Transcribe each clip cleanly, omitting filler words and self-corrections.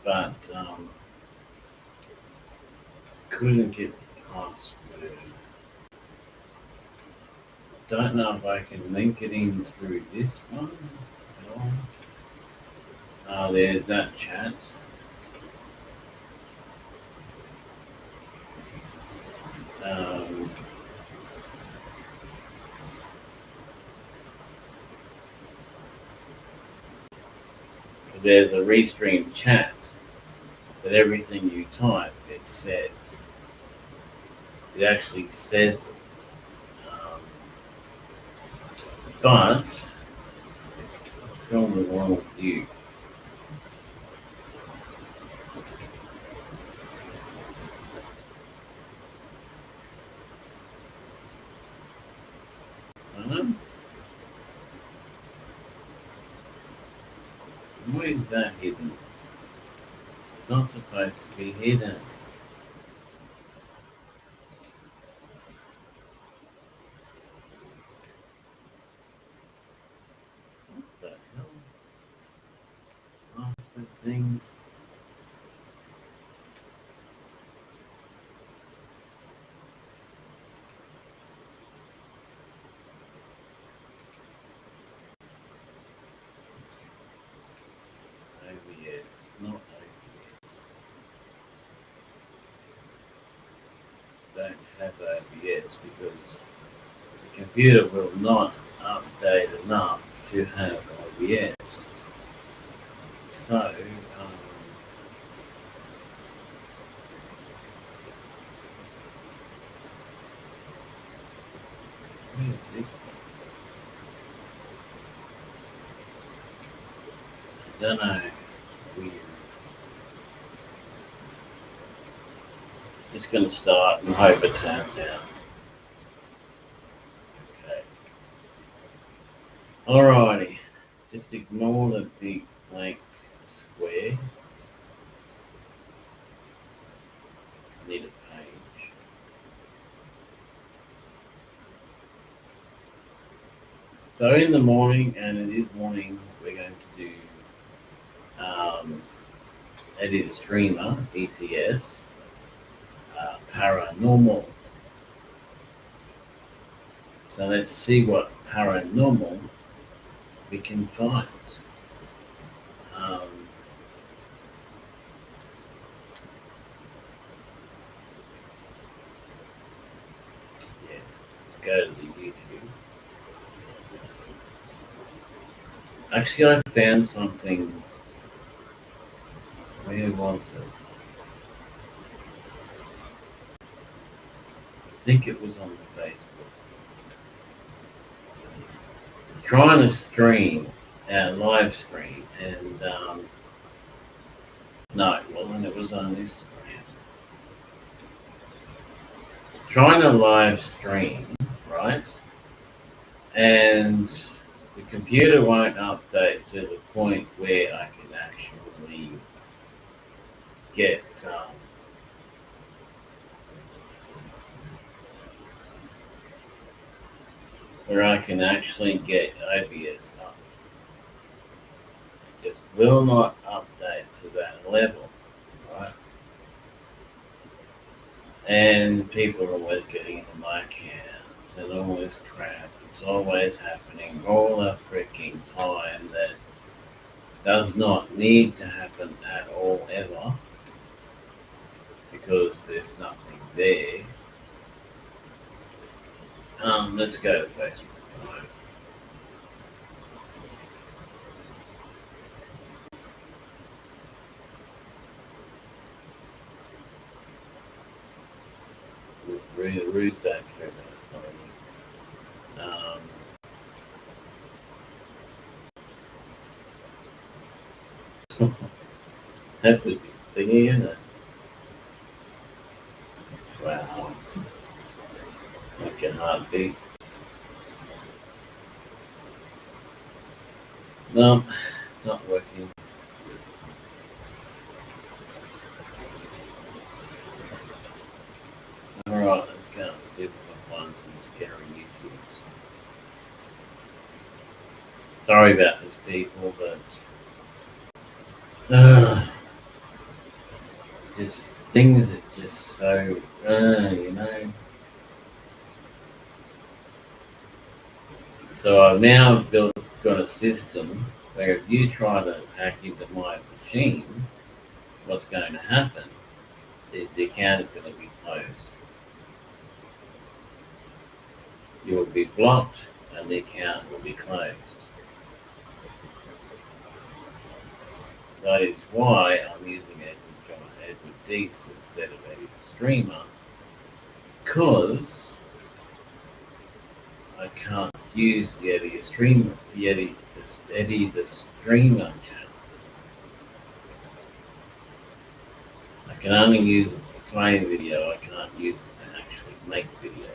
but couldn't get the password. Don't know if I can link it in through this one at all. There's that chat. Um, there's a Restream chat that everything you type, it says. It actually says it. But, what's going wrong with you? Why is that hidden? Not supposed to be hidden. What the hell? Bastard things. OBS, not OBS. Don't have OBS because the computer will not update enough to have OBS. So, what is this thing? I don't know. Weird. Just gonna start and hope it turns out. Okay. Alrighty. Just ignore the big blank square. I need a page. So in the morning, and it is morning, we're going to do edit streamer, ETS, paranormal. So let's see what paranormal we can find. Yeah, let's go to the YouTube. Actually, I found something. Where was it? I think it was on the Facebook. Trying to stream, live stream, and no, it wasn't. It was on Instagram. Trying to live stream, right? And the computer won't update to the point where I can actually get OBS up. It just will not update to that level, right? And people are always getting into my accounts and all this crap. It's always happening all the freaking time that does not need to happen at all ever because there's nothing there. Let's go to Facebook. Right. Read that that's a big thingy, isn't it? Wow. Like a heartbeat. No, not working. Alright, let's go and see if we can find some scary YouTubes. Sorry about this, people, but just things are just so, you know. So I've now got a system where if you try to hack into my machine, what's going to happen is the account is going to be closed. You will be blocked and the account will be closed. That is why I'm using Edward Deese instead of Eddie the Streamer, because I can't use the Eddie the Streamer, Eddie the Streamer channel. I can only use it to play video. I can't use it to actually make video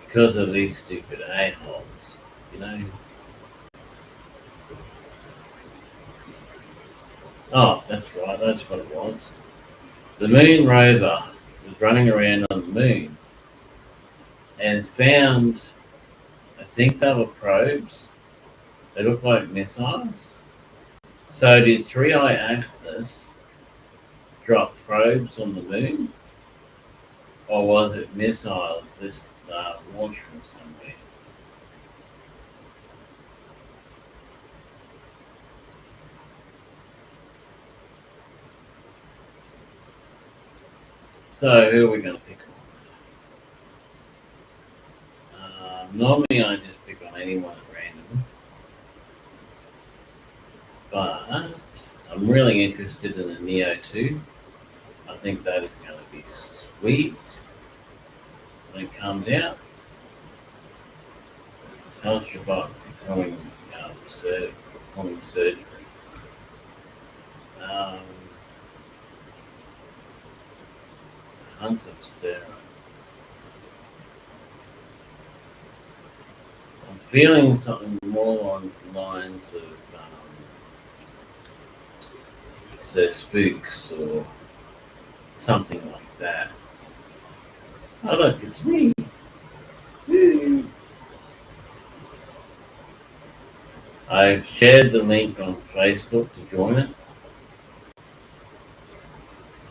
because of these stupid a-holes, you know. Oh, that's right. That's what it was. The moon rover was running around on the moon and found, I think they were probes. They look like missiles. So did 3i Axis drop probes on the moon? Or was it missiles this launched from somewhere? So who are we going to pick on? Normally I just pick on anyone at random. But I'm really interested in the Neo 2. I think that is going to be sweet when it comes out. Tell Shabbat performing surgery. Hunt of Sarah. I'm feeling something more on the lines of Sir Spooks or something like that. Oh look, it's me. Woo. I've shared the link on Facebook to join it.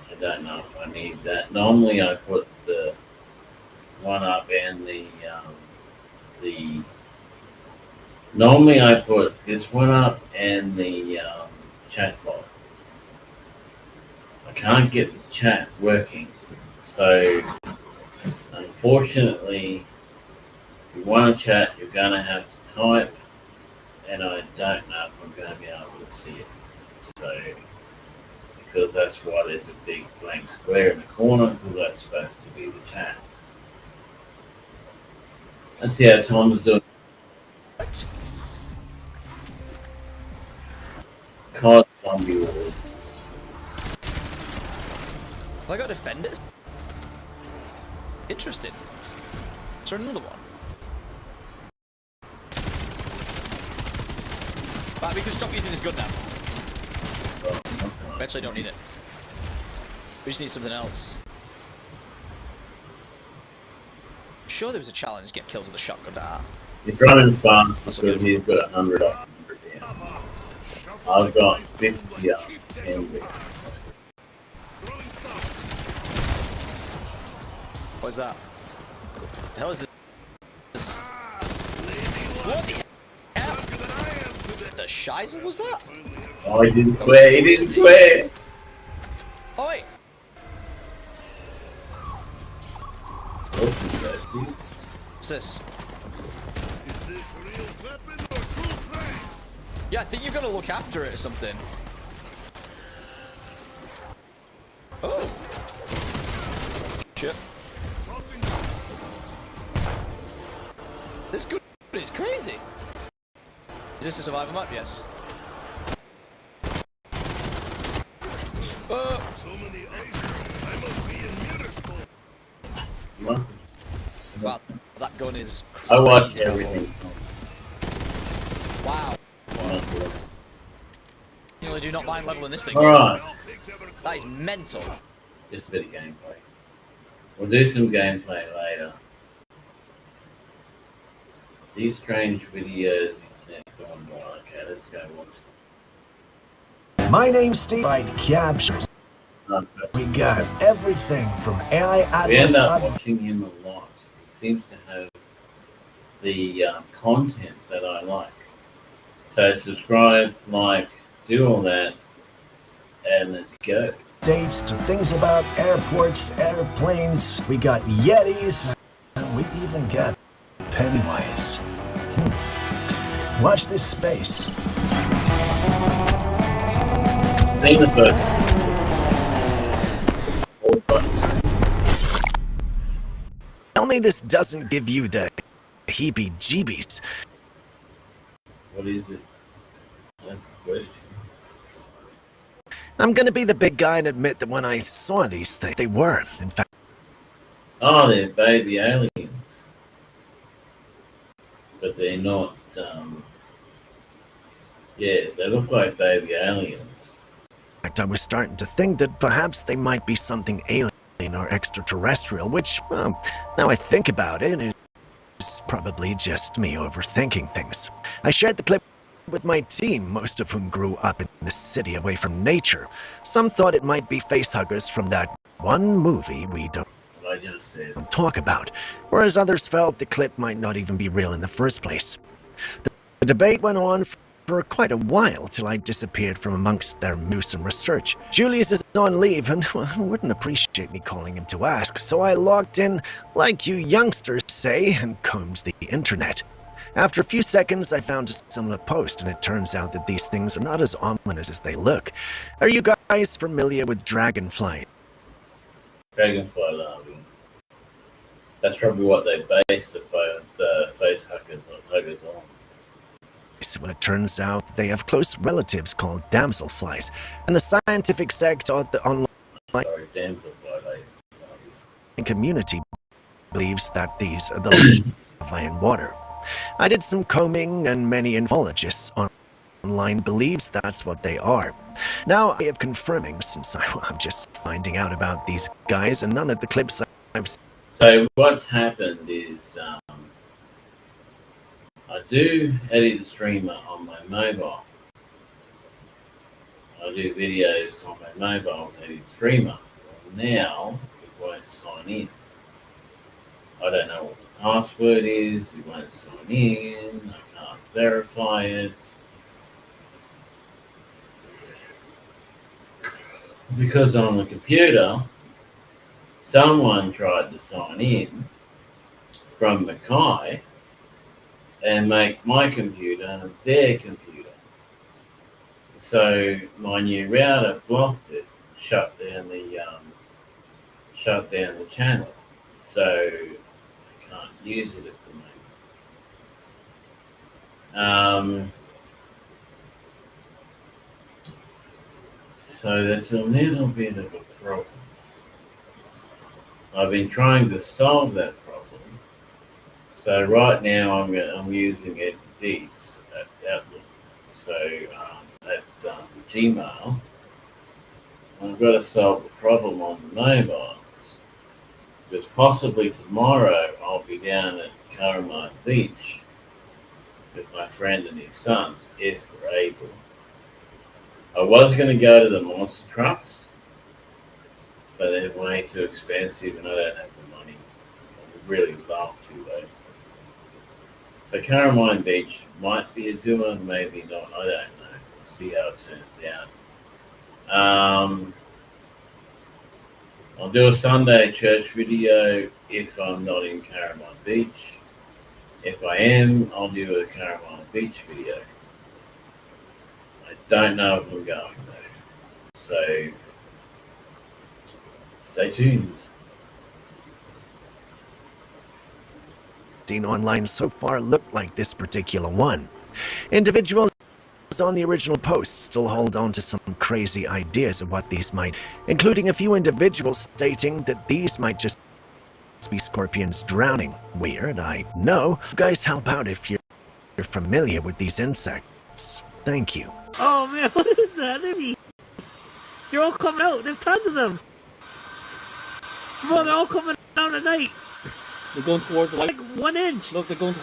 I don't know if I need that. Normally I put the one up and normally I put this one up and the chat bot. I can't get the chat working. So unfortunately, if you want to chat, you're going to have to type, and I don't know if I'm going to be able to see it. So, because that's why there's a big blank square in the corner, because that's supposed to be the chat. Let's see how Tom's doing. COD Zombie Wars. I got defenders. Interesting. Is there another one? Right, we can stop using this gun now. We actually don't need it. We just need something else. I'm sure there was a challenge to get kills with a shotgun. He's running fast because he's got 100 up. I've got 50 up. 10 bits. What is that? The hell is this? What the hell? The shizer was that? Oh, he didn't swear, he didn't swear! Oi! What's this? Yeah, I think you've got to look after it or something. Oh! Shit. This good is crazy. Is this a survival map? Yes. Wow, that gun is crazy. I watched everything. Wow. You really do not mind leveling this thing. Alright. That is mental. Just a bit of gameplay. We'll do some gameplay later. These strange videos, internet's going wild. Okay, let's go watch them. My name's Steve. I'd capture. We got everything from AI We end Atlas up up. watching him a lot. He seems to have the content that I like. So subscribe, like, do all that, and let's go. Updates to things about airports, airplanes. We got Yetis, and we even got Pennywise. Watch this space. Seen the first. Tell me this doesn't give you the heebie-jeebies. What is it? That's the question. I'm gonna be the big guy and admit that when I saw these things, they were, in fact. Oh, they're baby aliens. But they're not, yeah, they look like baby aliens. In fact, I was starting to think that perhaps they might be something alien or extraterrestrial, which, well, now I think about it, is probably just me overthinking things. I shared the clip with my team, most of whom grew up in the city away from nature. Some thought it might be facehuggers from that one movie we don't I just said. talk about, whereas others felt the clip might not even be real in the first place. The debate went on for quite a while till I disappeared from amongst their moose and research. Julius is on leave and wouldn't appreciate me calling him to ask, so I logged in, like you youngsters say, and combed the internet. After a few seconds, I found a similar post, and it turns out that these things are not as ominous as they look. Are you guys familiar with dragonfly? Dragonfly larvae. That's probably what they base the face huggers on. Well, it turns out they have close relatives called damselflies, and the scientific sect of the online community believes that these are the larvae in water. I did some combing, and many entomologists online believes that's what they are. Now I have confirming, since I'm just finding out about these guys, and none of the clips I've seen. So what's happened is I do edit the streamer on my mobile. I do videos on my mobile and edit the streamer. Well, now it won't sign in. I don't know what the password is. It won't sign in. I can't verify it. Because on the computer, someone tried to sign in from Mackay and make my computer their computer. So my new router blocked it, shut down the channel. So I can't use it at the moment. So that's a little bit of a problem. I've been trying to solve that problem. So right now I'm using Deeds at Outlook. So at Gmail, I've got to solve the problem on the mobiles. Because possibly tomorrow I'll be down at Carmine Beach with my friend and his sons, if we're able. I was going to go to the monster trucks, but they're way too expensive and I don't have the money. I would really love to though. So Carmine Beach might be a doer, maybe not, I don't know. We'll see how it turns out. I'll do a Sunday church video if I'm not in Carmine Beach. If I am, I'll do a Carmine Beach video. I don't know if I'm going though. So stay tuned. Seen online so far look like this particular one. Individuals on the original post still hold on to some crazy ideas of what these might, including a few individuals stating that these might just be scorpions drowning. Weird, I know. You guys help out if you're familiar with these insects. Thank you. Oh man, what is that? They're all coming out. There's tons of them. Bro, they're all coming out at night. They're going towards the light. Like 1 inch. Look, they're going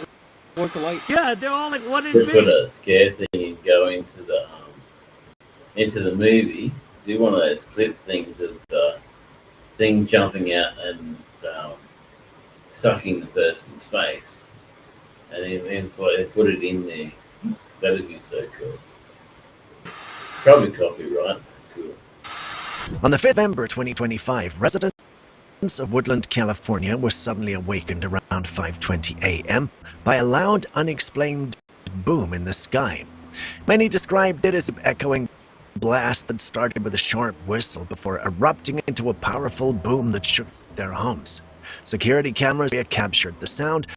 towards the light. Yeah, they're all like 1 inch We'll put big. a scare thing and go into the movie do one of those clip things of thing jumping out and sucking the person's face, and then put it in there. That'd be so cool. Probably copyright. Cool. On the 5th of November 2025, residents of Woodland, California were suddenly awakened around 5:20 a.m. by a loud, unexplained boom in the sky. Many described it as an echoing blast that started with a sharp whistle before erupting into a powerful boom that shook their homes. Security cameras captured the sound,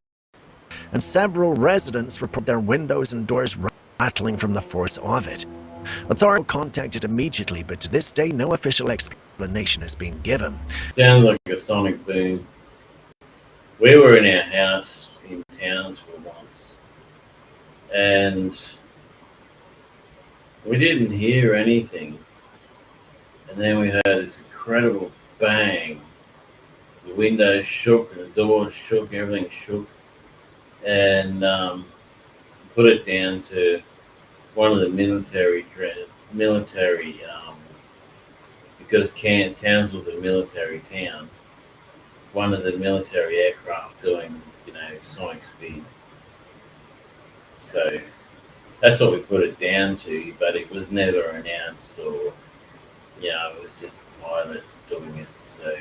and several residents reported their windows and doors rattling from the force of it. Authorities were contacted immediately, but to this day, no official explanation has been given. Sounds like a sonic boom. We were in our house in Townsville once, and we didn't hear anything. And then we heard this incredible bang. The windows shook, and the doors shook, everything shook. And put it down to one of the military, because Townsville's a military town, one of the military aircraft doing, sonic speed. So that's what we put it down to, but it was never announced or, it was just a pilot doing it. So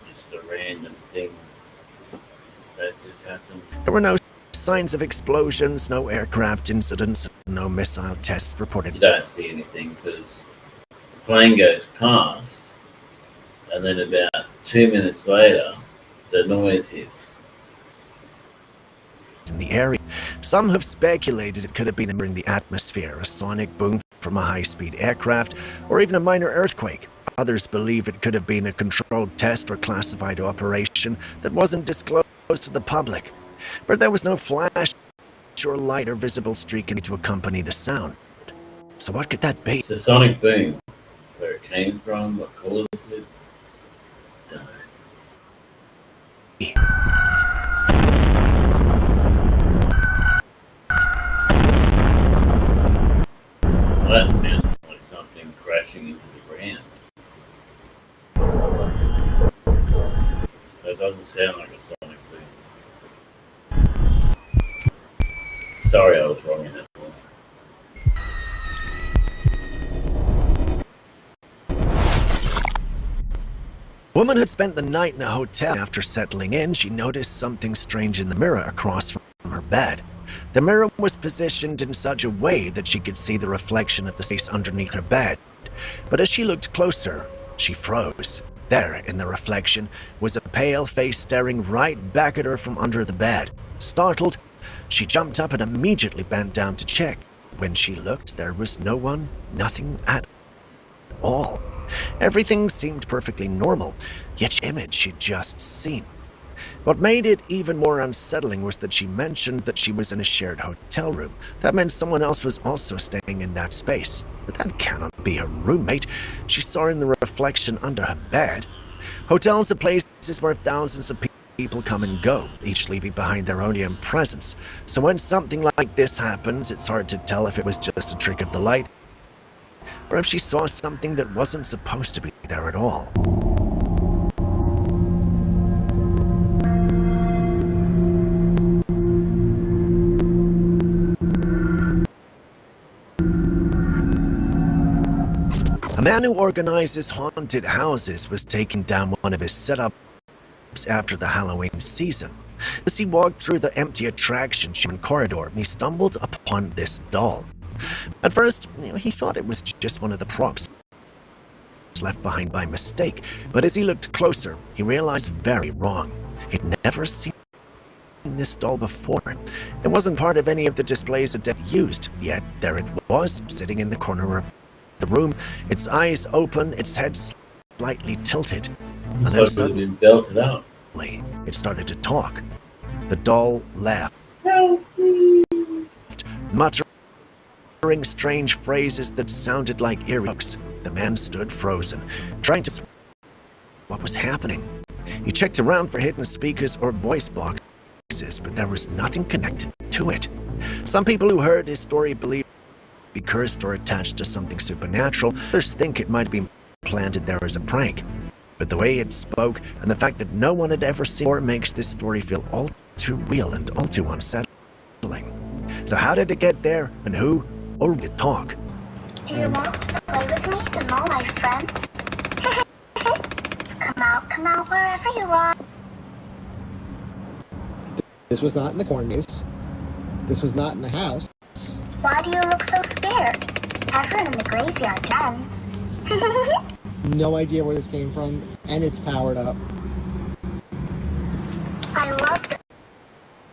just a random thing that just happened. There were no signs of explosions, no aircraft incidents, no missile tests reported. You don't see anything because the plane goes past, and then about 2 minutes later, the noise hits. In the area, some have speculated it could have been in the atmosphere, a sonic boom from a high-speed aircraft, or even a minor earthquake. Others believe it could have been a controlled test or classified operation that wasn't disclosed to the public. But there was no flash or light or visible streak to accompany the sound. So what could that be? It's a sonic boom. Where it came from, what caused it, don't know. Well, that sounds like something crashing into the ground. That doesn't sound like a sonic boom. Sorry, I was wrong in that one. Woman had spent the night in a hotel. After settling in, she noticed something strange in the mirror across from her bed. The mirror was positioned in such a way that she could see the reflection of the face underneath her bed. But as she looked closer, she froze. There, in the reflection, was a pale face staring right back at her from under the bed. Startled, she jumped up and immediately bent down to check. When she looked, there was no one, nothing at all. Everything seemed perfectly normal, yet the image she'd just seen. What made it even more unsettling was that she mentioned that she was in a shared hotel room. That meant someone else was also staying in that space. But that cannot be her roommate. She saw in the reflection under her bed. Hotels are places where thousands of people come and go, each leaving behind their own presence. So when something like this happens, it's hard to tell if it was just a trick of the light, or if she saw something that wasn't supposed to be there at all. A man who organizes haunted houses was taking down one of his setups after the Halloween season. As he walked through the empty attraction corridor, he stumbled upon this doll. At first, he thought it was just one of the props left behind by mistake, but as he looked closer, he realized very wrong. He'd never seen this doll before. It wasn't part of any of the displays it had used, yet there it was, sitting in the corner of the room, its eyes open, its head slightly tilted. And then suddenly, belted out. It started to talk. The doll laughed, muttering strange phrases that sounded like eerie hooks. The man stood frozen, trying to what was happening. He checked around for hidden speakers or voice boxes, but there was nothing connected to it. Some people who heard his story believed be cursed or attached to something supernatural. Others think it might have been planted there as a prank. But the way it spoke, and the fact that no one had ever seen it, makes this story feel all too real and all too unsettling. So how did it get there, and who, or did it talk? Do you want to play with me and all my friends? Come out wherever you are. This was not in the corn maze. This was not in the house. Why do you look so scared? Ever in the graveyard dens. No idea where this came from, and it's powered up. I love the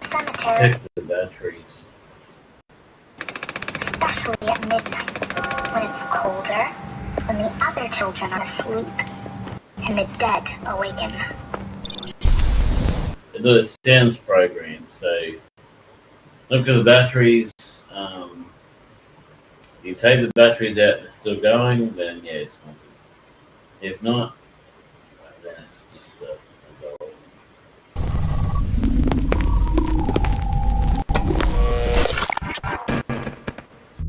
cemetery, Check the batteries. especially at midnight, when it's colder, when the other children are asleep, and the dead awaken. The sounds program, so look at the batteries. You take the batteries out and it's still going, then yeah, it's not good. If not, then it's just a goal.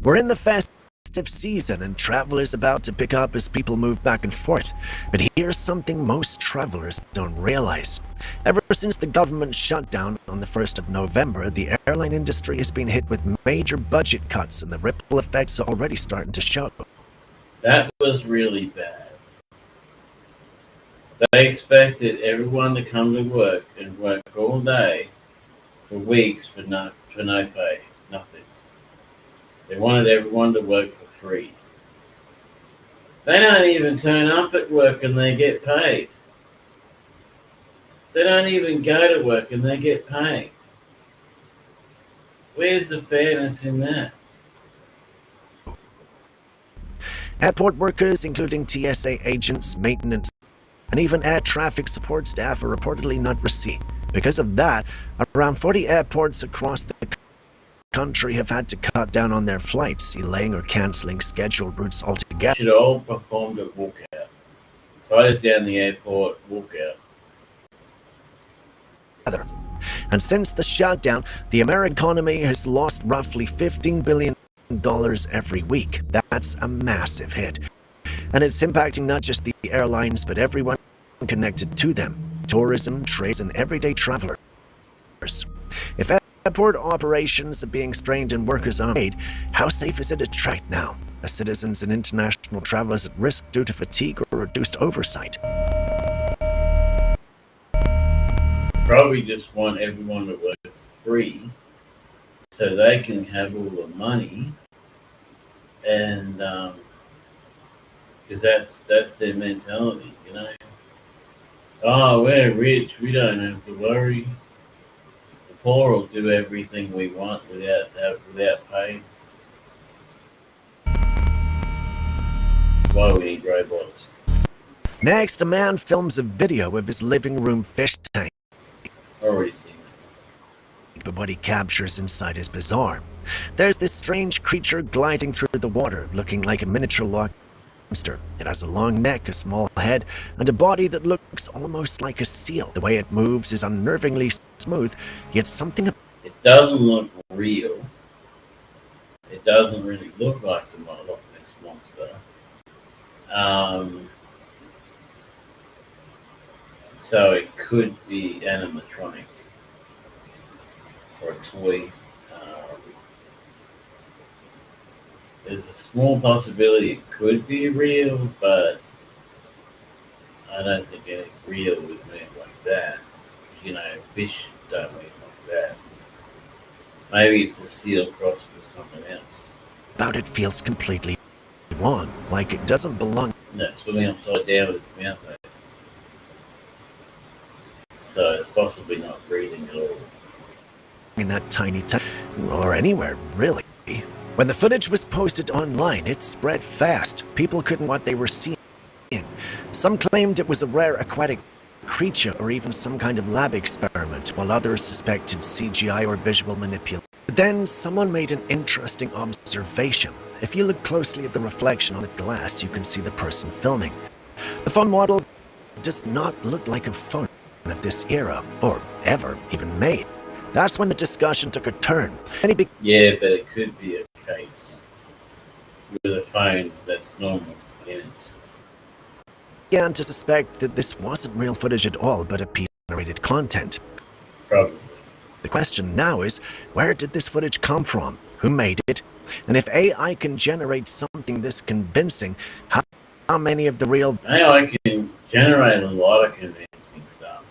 We're in the festive season, and travel is about to pick up as people move back and forth. But here's something most travelers don't realize. Ever since the government shutdown on the 1st of November, the airline industry has been hit with major budget cuts, and the ripple effects are already starting to show. That was really bad. They expected everyone to come to work and work all day for weeks for no pay, nothing. They wanted everyone to work for free. They don't even turn up at work and they get paid. They don't even go to work and they get paid. Where's the fairness in that? Airport workers, including TSA agents, maintenance, and even air traffic support staff, are reportedly not received. Because of that, around 40 airports across the country have had to cut down on their flights, delaying or cancelling scheduled routes altogether. Should all performed at walkout. Close down the airport, walkout. And since the shutdown, the American economy has lost roughly $15 billion every week. That's a massive hit. And it's impacting not just the airlines, but everyone connected to them. Tourism, trades, and everyday travelers. If airport operations are being strained and workers are paid, how safe is it to trade now? Are citizens and international travelers at risk due to fatigue or reduced oversight? Probably just want everyone to work free so they can have all the money, and because that's their mentality, you know. Oh, we're rich, we don't have to worry. The poor will do everything we want without pay. Why we need robots? Next, a man films a video of his living room fish tank. Already seen it. But what he captures inside is bizarre. There's this strange creature gliding through the water, looking like a miniature lobster. It has a long neck, a small head, and a body that looks almost like a seal. The way it moves is unnervingly smooth, yet something... It doesn't look real. It doesn't really look like the Loch Ness Monster. So it could be animatronic or a toy. There's a small possibility it could be real, but I don't think anything real would move like that. You know, fish don't move like that. Maybe it's a seal crossed with something else. about it feels completely wrong, like it doesn't belong. No, swimming upside down with its mouth open. So it's possibly not breathing at all. In that tiny or anywhere, really. When the footage was posted online, it spread fast. People couldn't what they were seeing. Some claimed it was a rare aquatic creature or even some kind of lab experiment, while others suspected CGI or visual manipulation. But then someone made an interesting observation. If you look closely at the reflection on the glass, you can see the person filming. The phone model does not look like a phone of this era, or ever even made. That's when the discussion took a turn. Yeah, but it could be a case. with a phone that's normal in it. Began to suspect that this wasn't real footage at all, but a generated content. Probably. The question now is, where did this footage come from? Who made it? And if AI can generate something this convincing, how many of the real AI can generate a lot of convincing stuff.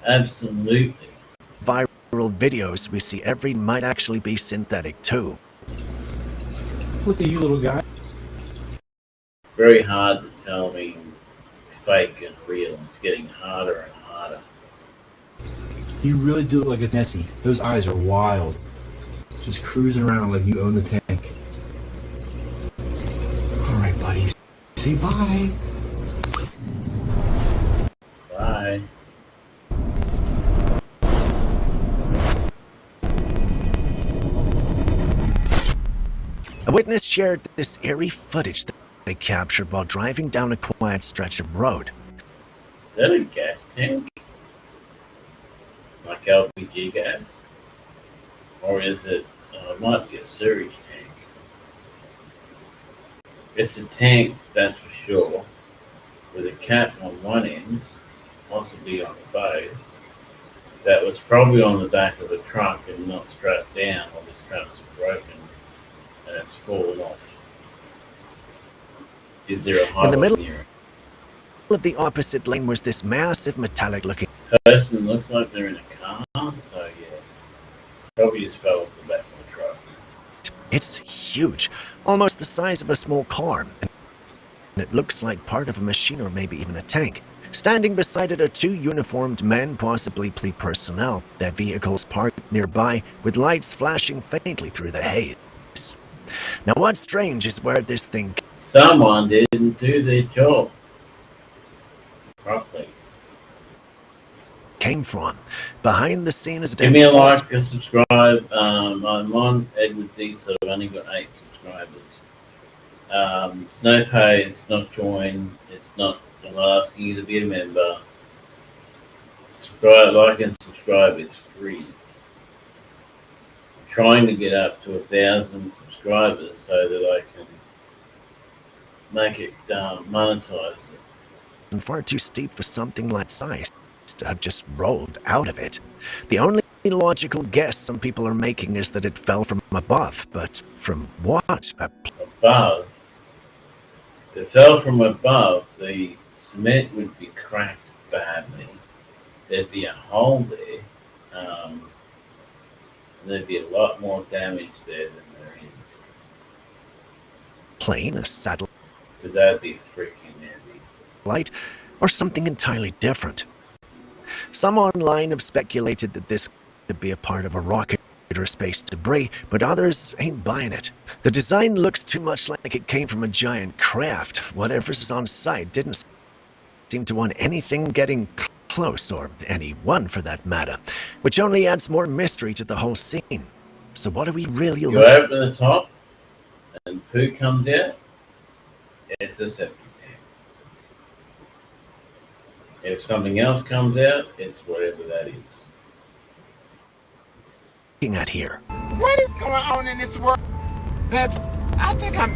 Absolutely. viral videos we see might actually be synthetic too? Let's look at you, little guy. Very hard to tell me fake and real. It's getting harder and harder. You really do look like a Nessie. Those eyes are wild. Just cruising around like you own the tank. Alright, buddies. Say bye. Bye. A witness shared this eerie footage that they captured while driving down a quiet stretch of road. Is that a gas tank? Like LPG gas? Or is it, it might be a sewage tank. It's a tank, that's for sure, with a cap on one end, possibly on both, that was probably on the back of a truck and not strapped down, or this truck's broken and it's fallen off. Is there a highway In the middle near it? of the opposite lane was this massive metallic-looking Person looks like they're in a car, so yeah. Probably just fell off the back of the truck. It's huge, almost the size of a small car, and it looks like part of a machine or maybe even a tank. Standing beside it are two uniformed men, possibly police personnel, their vehicles parked nearby with lights flashing faintly through the haze. Now what's strange is where this thing Someone didn't do their job properly. came from. Behind the scene is a Give me a like, a subscribe. I'm on Edward D, so I've only got 8 subscribers. It's no pay, it's not join, it's not, I'm not asking you to be a member. Subscribe, like and subscribe is free. I'm trying to get up to 1,000 subscribers so that I can make it monetize it. and far too steep for something like size to have just rolled out of it. The only logical guess some people are making is that it fell from above, but from what? Above? If it fell from above, the cement would be cracked badly. There'd be a hole there. And there'd be a lot more damage there than there is. Plane, a satellite, Because that'd be freaking heavy. or something entirely different. Some online have speculated that this could be a part of a rocket or space debris, but others ain't buying it. The design looks too much like it came from a giant craft. Whatever's on site didn't seem to want anything getting close, or anyone for that matter, which only adds more mystery to the whole scene. So what are we really You looking at? open the top, and poo comes out. It's a septic tank. If something else comes out, it's whatever that is. At here? What is going on in this world? That I think I'm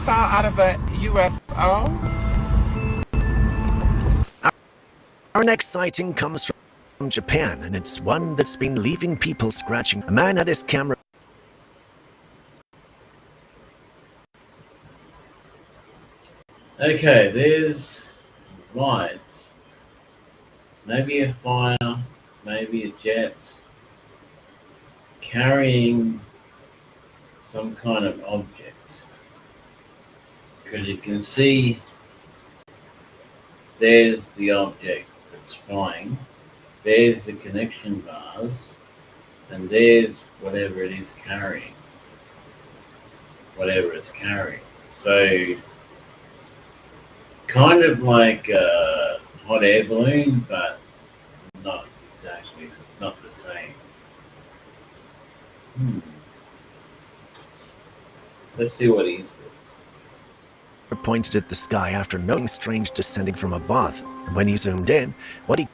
saw out of a UFO. Our next sighting comes from Japan, and it's one that's been leaving people scratching. A man had his camera. Okay, there's lights. Maybe a fire, maybe a jet. Carrying some kind of object, because you can see there's the object that's flying, there's the connection bars, and there's whatever it is carrying, whatever it's carrying. So kind of like a hot air balloon, but not exactly, not the same. Let's see what he says. Pointed at the sky after noting strange descending from above. When he zoomed in, what he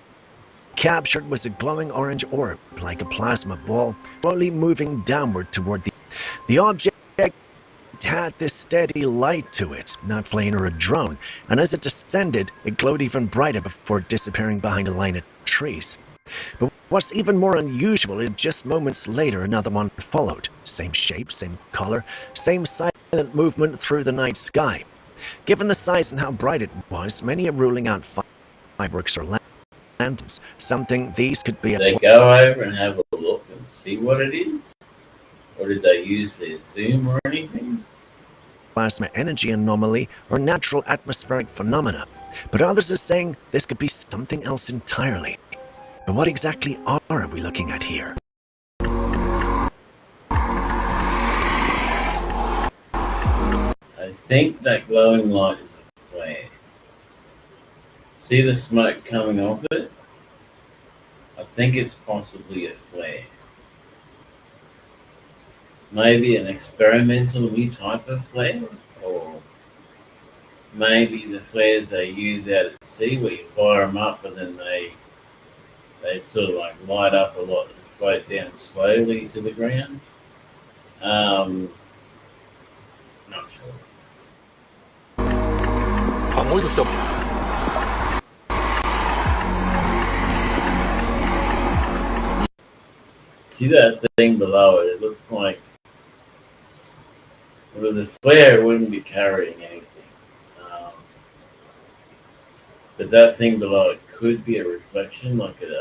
captured was a glowing orange orb, like a plasma ball, slowly moving downward toward the object had this steady light to it, not flame or a drone, and as it descended, it glowed even brighter before disappearing behind a line of trees. But what's even more unusual is just moments later another one followed. Same shape, same color, same silent movement through the night sky. Given the size and how bright it was, many are ruling out fireworks or lanterns, something these could be. Did they go over and have a look and see what it is? Or did they use their zoom or anything? Plasma energy anomaly or natural atmospheric phenomena, but others are saying this could be something else entirely. But what exactly are we looking at here? I think that glowing light is a flare. See the smoke coming off it? I think it's possibly a flare. Maybe an experimental new type of flare? Or maybe the flares they use out at sea where you fire them up and then they sort of like light up a lot and float down slowly to the ground. Not sure. See that thing below it? It looks like with a flare it wouldn't be carrying anything. But that thing below it could be a reflection, like an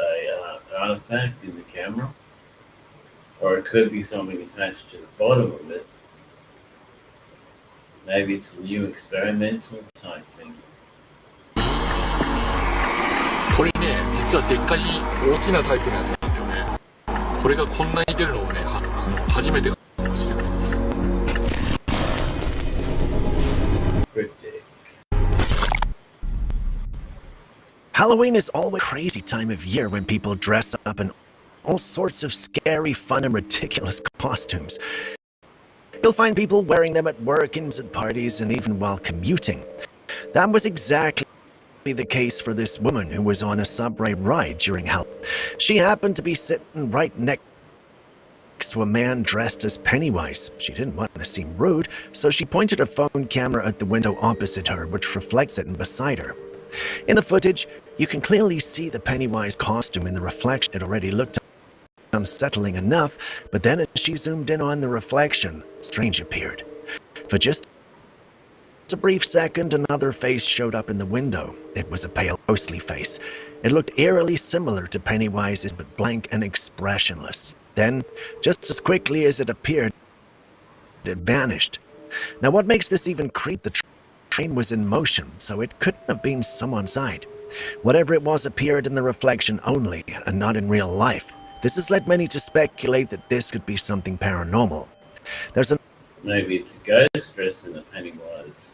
artifact in the camera. Or it could be something attached to the bottom of it. Maybe it's a new experimental type thing. これね、実はでっかい大きなタイプのやつなんだよね。これがこんなに出るのはね、初めてかもしれないです。Cryptic. Halloween is always a crazy time of year when people dress up in all sorts of scary, fun, and ridiculous costumes. You'll find people wearing them at work and at parties and even while commuting. That was exactly the case for this woman who was on a subway ride during Halloween. She happened to be sitting right next to a man dressed as Pennywise. She didn't want to seem rude, so she pointed her phone camera at the window opposite her, which reflects it and beside her. In the footage, you can clearly see the Pennywise costume in the reflection. It already looked unsettling enough, but then as she zoomed in on the reflection, Strange appeared. For just a brief second, another face showed up in the window. It was a pale, ghostly face. It looked eerily similar to Pennywise's, but blank and expressionless. Then, just as quickly as it appeared, it vanished. Now, what makes this even creep? The train was in motion, so it couldn't have been someone inside. Whatever it was appeared in the reflection only, and not in real life. This has led many to speculate that this could be something paranormal. Maybe it's a ghost dressed in a Pennywise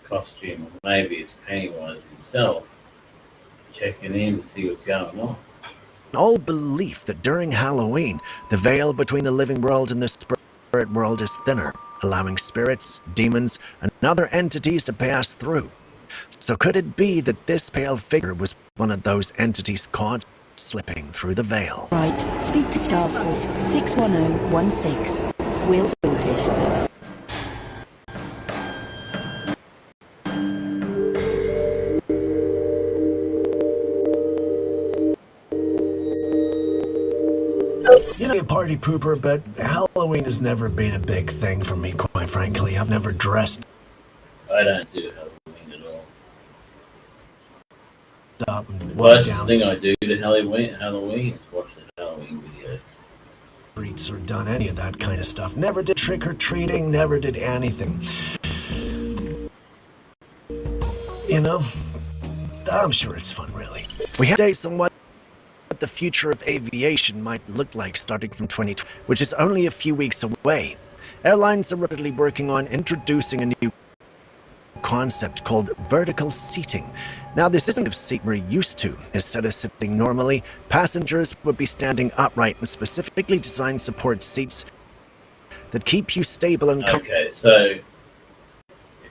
costume, or maybe it's Pennywise himself checking in to see what's going on. An old belief that during Halloween, the veil between the living world and the spirit world is thinner, allowing spirits, demons, and other entities to pass through. So could it be that this pale figure was one of those entities caught slipping through the veil? Right, speak to Star Force 61016. We'll sort it. You know, a party pooper, but Halloween has never been a big thing for me, quite frankly. I've never dressed I don't do Halloween at all. up and The walked closest down thing I do to Halloween is watch the Halloween videos. streets or done any of that kind of stuff. Never did trick-or-treating, never did anything. You know, I'm sure it's fun, really. We have dates on what the future of aviation might look like starting from 2020, which is only a few weeks away. Airlines are rapidly working on introducing a new concept called vertical seating. Now, this isn't a seat we're used to. Instead of sitting normally, passengers would be standing upright in specifically designed support seats that keep you stable and Okay, so if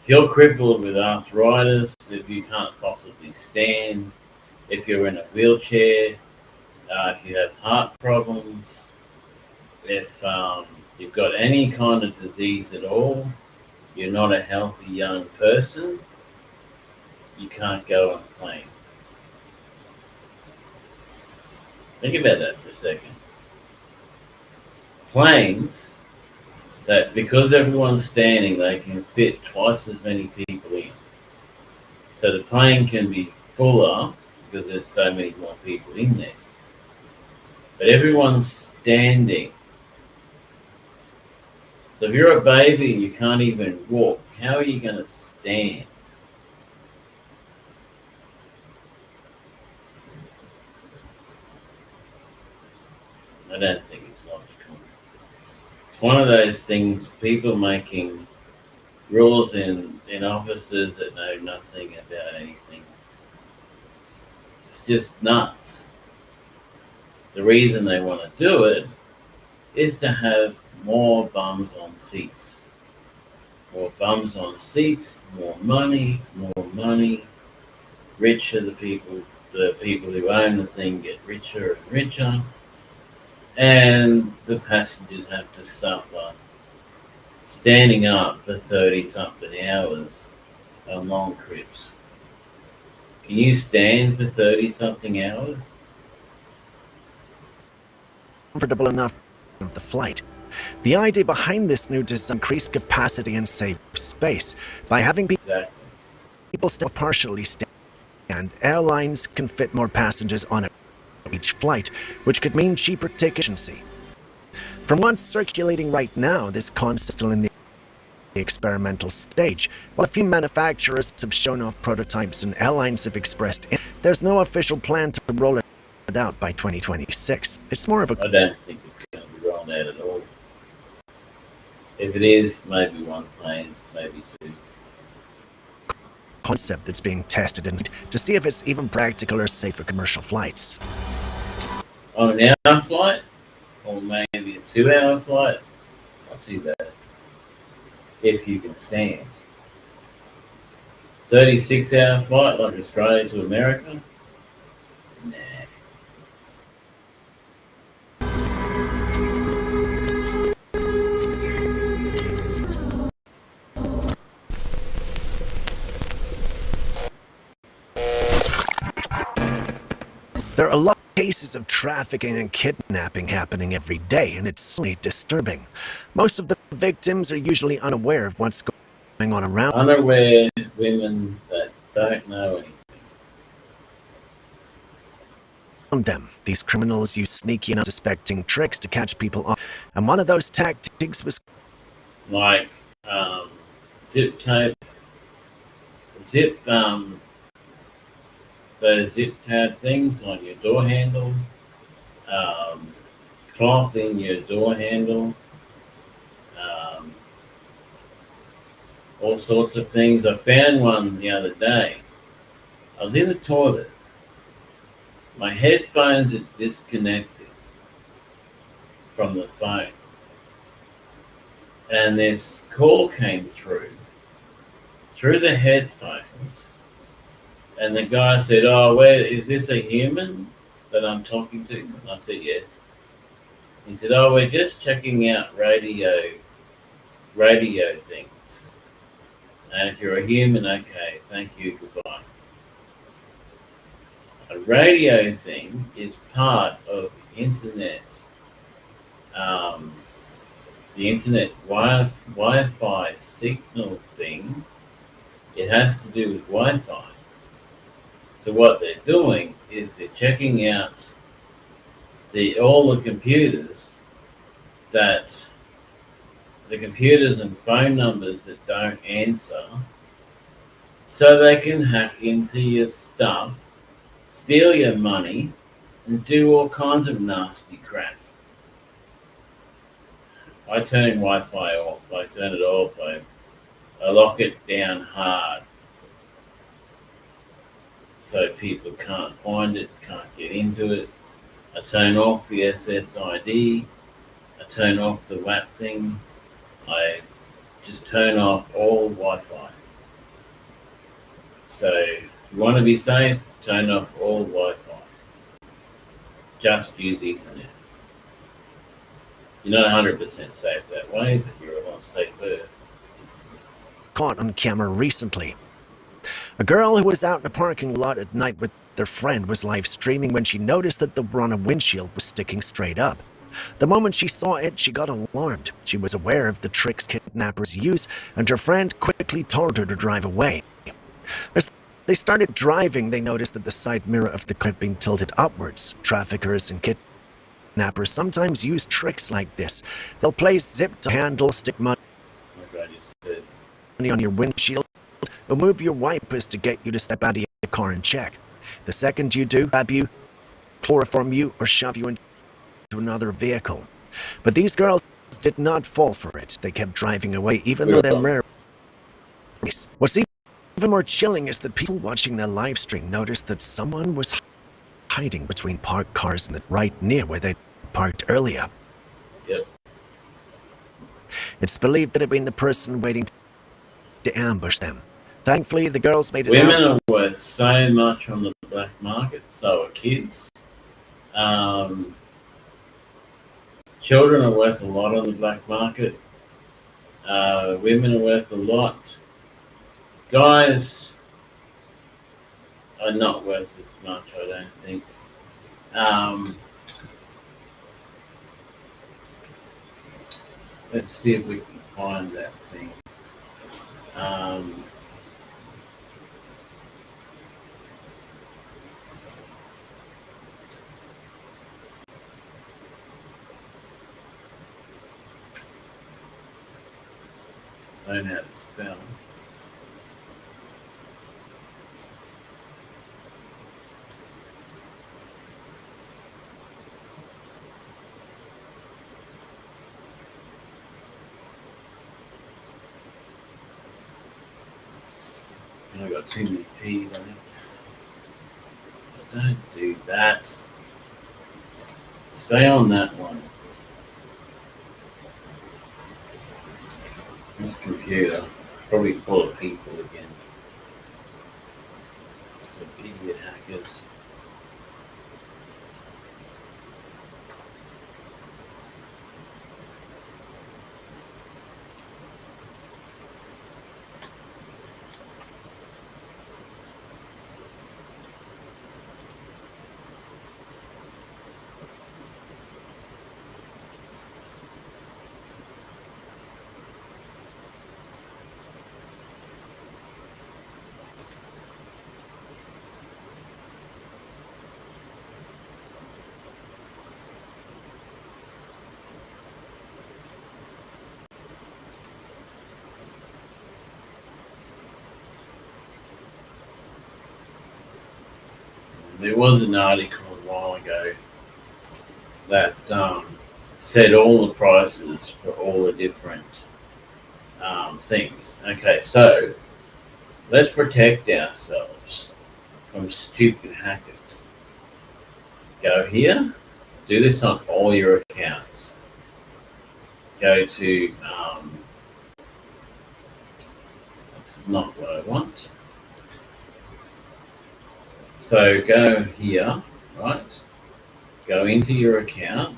you're crippled with arthritis, if you can't possibly stand, if you're in a wheelchair, if you have heart problems, if you've got any kind of disease at all, you're not a healthy young person, you can't go on a plane. Think about that for a second. Planes, that because everyone's standing, they can fit twice as many people in. So the plane can be fuller because there's so many more people in there. But everyone's standing. So if you're a baby and you can't even walk, how are you going to stand? I don't think it's logical. It's one of those things, people making rules in offices that know nothing about anything. It's just nuts. The reason they want to do it is to have more bums on seats. More bums on seats, more money, richer the people who own the thing get richer and richer, and the passengers have to suffer standing up for 30-something hours on long trips. Can you stand for 30-something hours? Comfortable enough of the flight. The idea behind this new design increase capacity and save space by having people still partially stand. Airlines can fit more passengers on each flight, which could mean cheaper ticket efficiency. From what's circulating right now, this concept is still in the experimental stage. While a few manufacturers have shown off prototypes and airlines have expressed there's no official plan to roll it out by 2026. It's more of a... I don't think it's going to be rolled out at all. If it is, maybe one plane, maybe two. Concept that's being tested and to see if it's even practical or safe for commercial flights. On an hour flight, or maybe a 2-hour flight, not too bad. If you can stand. 36-hour flight like Australia to America? Nah. There are a lot of cases of trafficking and kidnapping happening every day, and it's certainly disturbing. Most of the victims are usually unaware of what's going on around Unaware women that don't know anything. them. These criminals use sneaky and unsuspecting tricks to catch people off, and one of those tactics was like zip tape, those zip tab things on your door handle, cloth in your door handle, all sorts of things. I found one the other day. I was in the toilet. My headphones had disconnected from the phone. And this call came through the headphones. And the guy said, "Oh, is this a human that I'm talking to?" And I said, "Yes." He said, "Oh, we're just checking out radio things. And if you're a human, okay, thank you, goodbye." A radio thing is part of the internet. The internet Wi-Fi signal thing. It has to do with Wi-Fi. So what they're doing is they're checking out all the computers and phone numbers that don't answer, so they can hack into your stuff, steal your money, and do all kinds of nasty crap. I turn Wi-Fi off. I turn it off. I lock it down hard, so people can't find it, can't get into it. I turn off the SSID. I turn off the WAP thing. I just turn off all Wi-Fi. So if you want to be safe, turn off all Wi-Fi. Just use Ethernet. You're not 100% safe that way, but you're a lot safer. caught on camera recently. A girl who was out in a parking lot at night with their friend was live streaming when she noticed that the Rana windshield was sticking straight up. The moment she saw it, she got alarmed. She was aware of the tricks kidnappers use, and her friend quickly told her to drive away. As they started driving, they noticed that the side mirror of the car had been tilted upwards. Traffickers and kidnappers sometimes use tricks like this. They'll place zipped handles, stick money on your windshield, or move your wipers to get you to step out of your car and check. The second you do, grab you, chloroform you, or shove you into another vehicle. But these girls did not fall for it. They kept driving away, even though they're rare. What's even more chilling is that people watching their live stream noticed that someone was hiding between parked cars and right near where they parked earlier. Yep. It's believed that it had been the person waiting to ambush them. Thankfully, the girls made it out. Women are worth so much on the black market, so are kids. Children are worth a lot on the black market. Women are worth a lot. Guys are not worth as much, I don't think. Let's see if we can find that thing. I don't know how to spell. I got too many P's, I think. Don't do that. Stay on that one. This computer probably full of people again. Some idiot hackers. There was an article a while ago that said all the prices for all the different things. Okay, so let's protect ourselves from stupid hackers. Go here, do this on all your accounts. Go to, that's not what I want. So go here, right? Go into your account.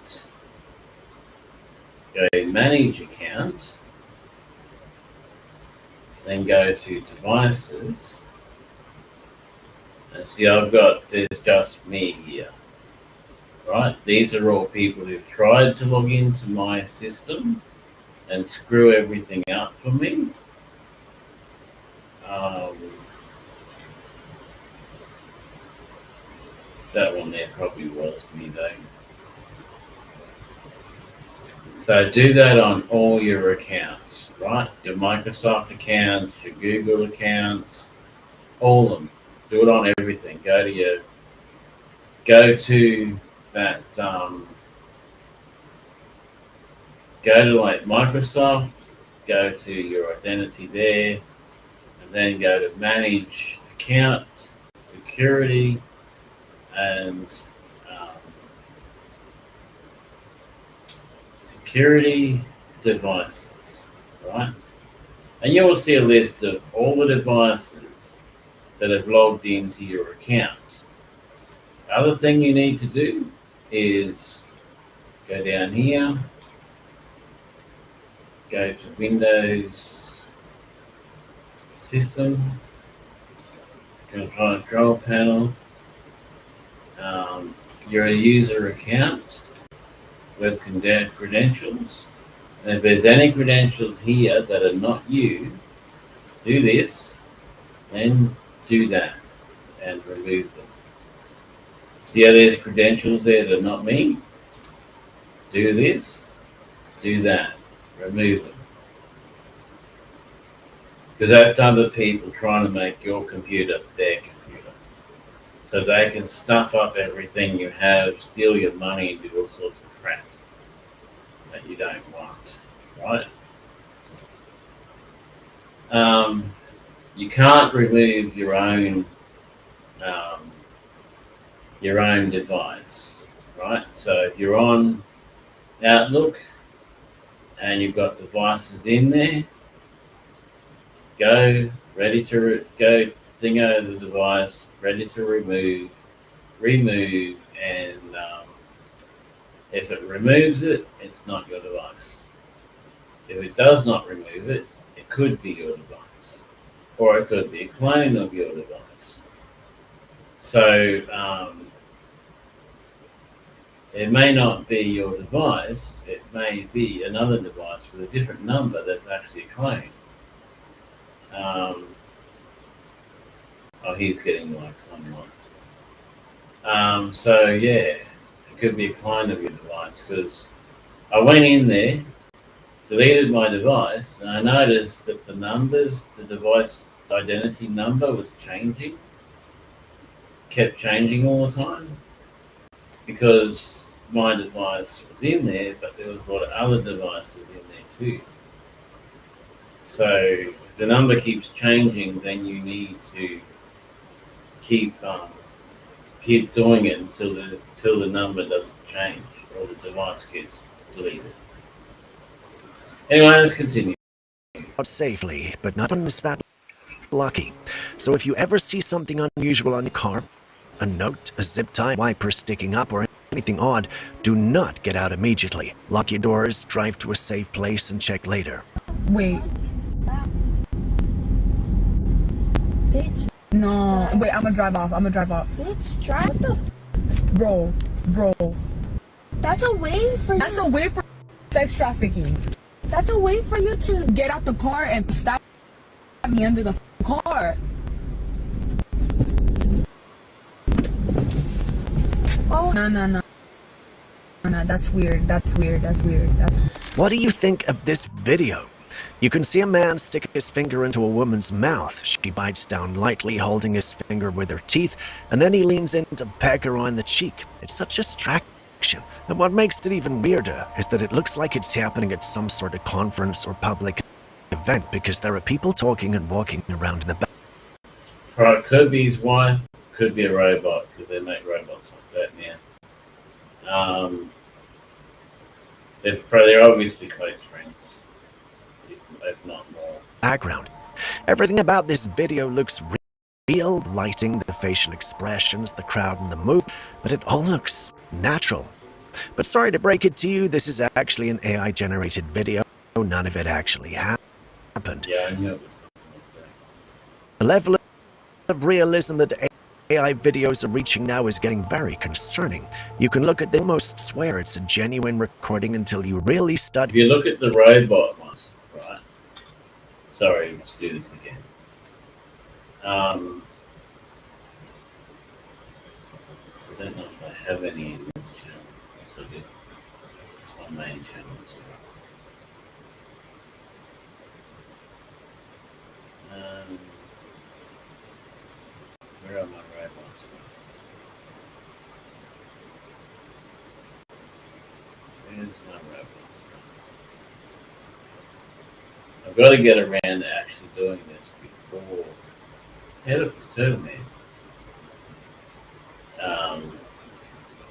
Go manage account. Then go to devices. And see, there's just me here. Right? These are all people who've tried to log into my system and screw everything up for me. That one there probably was me though. So do that on all your accounts, right? Your Microsoft accounts, your Google accounts, all of them. Do it on everything. Go to that, go to like Microsoft, go to your identity there, and then go to manage account, security, and security devices, right? And you will see a list of all the devices that have logged into your account. The other thing you need to do is go down here, go to Windows, system, control panel, your user account, web credentials. And if there's any credentials here that are not you, do this, then do that, and remove them. See how there's credentials there that are not me? Do this, do that, remove them. Because that's other people trying to make your computer their computer. So they can stuff up everything you have, steal your money, and do all sorts of crap that you don't want, right? You can't remove your own device, right? So if you're on Outlook and you've got devices in there, go go thing over the device, ready to remove, and if it removes it, it's not your device. If it does not remove it, it could be your device, or it could be a clone of your device. So it may not be your device, it may be another device with a different number that's actually a clone. He's getting likes online. So yeah, it could be a clone of your device, because I went in there, deleted my device, and I noticed that the device identity number was changing, kept changing all the time, because my device was in there, but there was a lot of other devices in there too. So if the number keeps changing, then you need to keep doing it until the number doesn't change or the device gets deleted. Anyway, let's continue. Safely, but not everyone is that lucky. So if you ever see something unusual on your car, a note, a zip tie, wiper sticking up, or anything odd, do not get out immediately. Lock your doors, drive to a safe place, and check later. Wait. Bitch. No. Wait, I'm gonna drive off. Bitch, drive. What the Bro. That's a way for sex trafficking. That's a way for you to get out the car and stab me under the car. Oh. No. That's weird. What do you think of this video? You can see a man stick his finger into a woman's mouth. She bites down lightly, holding his finger with her teeth, and then he leans in to peck her on the cheek. It's such a distraction. And what makes it even weirder is that it looks like it's happening at some sort of conference or public event, because there are people talking and walking around in the back. Right, could be his wife, could be a robot, because they make robots like that now. They're obviously close friends, if not more. Background. Everything about this video looks real, lighting, the facial expressions, the crowd and the move, but it all looks natural. But sorry to break it to you, this is actually an AI-generated video. None of it actually happened. Yeah, I knew it was something like that. The level of realism that AI videos are reaching now is getting very concerning. You can look at them, almost swear it's a genuine recording until you really study. If you look at the robot ones, right? Sorry, let's do this again. I don't know if I have any in this channel. So good. It's my main channel. Where are my robots? Where's my robots? I've got to get around to actually doing this before. Head of the turtle man.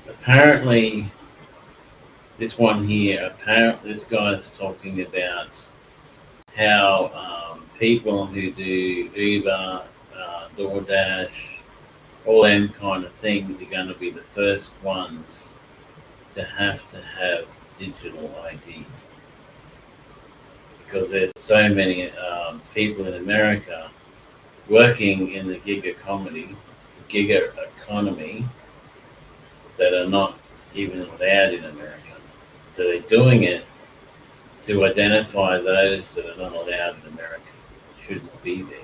Apparently, this one here, this guy's talking about how people who do Uber, DoorDash, all them kind of things are going to be the first ones to have digital ID. Because there's so many people in America working in the gig economy that are not even allowed in America. So they're doing it to identify those that are not allowed in America, shouldn't be there.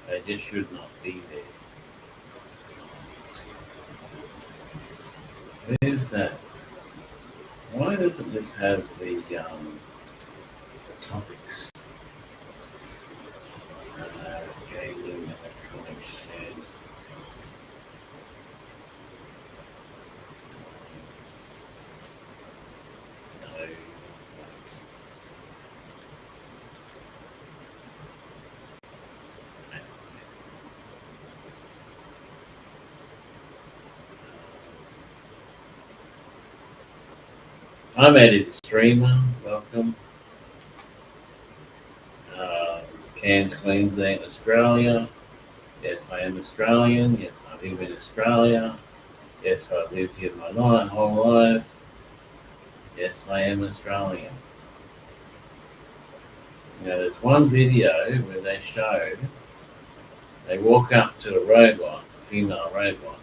They just should not be there. Where's that? Why doesn't this have the topics? Gaming, electronic shares. No. I'm Eddie the Streamer. Welcome. Cairns, Queensland, Australia. Yes, I am Australian. Yes, I live in Australia. Yes, I've lived here my whole life. Yes, I am Australian. Now, there's one video where they walk up to a robot, a female robot,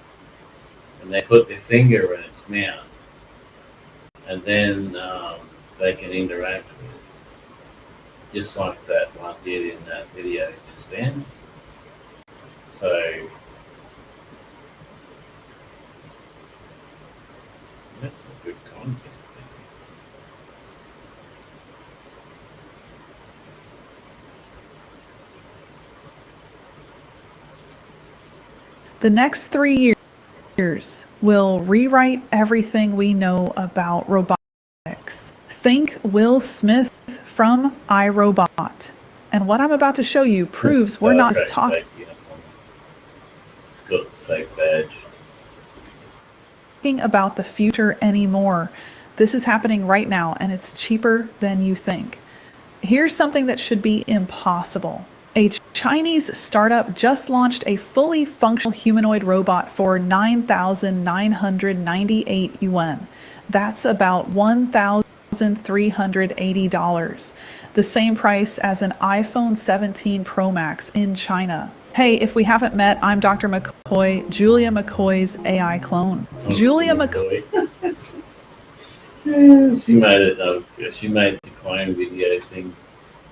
and they put their finger in its mouth, and then they can interact with it. Just like that one did in that video just then. So, that's some good content. The next 3 years will rewrite everything we know about robotics. Think Will Smith from iRobot. And what I'm about to show you proves we're not talking It's got the fake badge. about the future anymore. This is happening right now, and it's cheaper than you think. Here's something that should be impossible. A Chinese startup just launched a fully functional humanoid robot for 9,998 yuan. That's about $1,380. The same price as an iPhone 17 Pro Max in China. Hey, if we haven't met, I'm Dr. McCoy, Julia McCoy's AI clone. Julia McCoy. She made it. She made the clone video thing.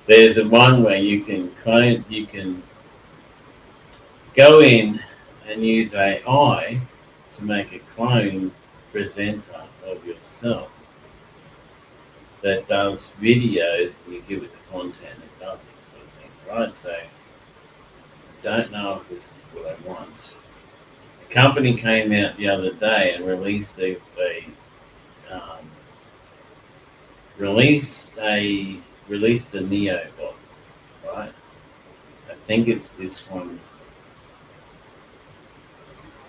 There's a one where you can clone. You can go in and use AI to make a clone presenter of yourself that does videos, and you give it the content it does it, sort of thing, right? So I don't know if this is what I want. A company came out the other day and released a Neo bot, right? I think it's this one,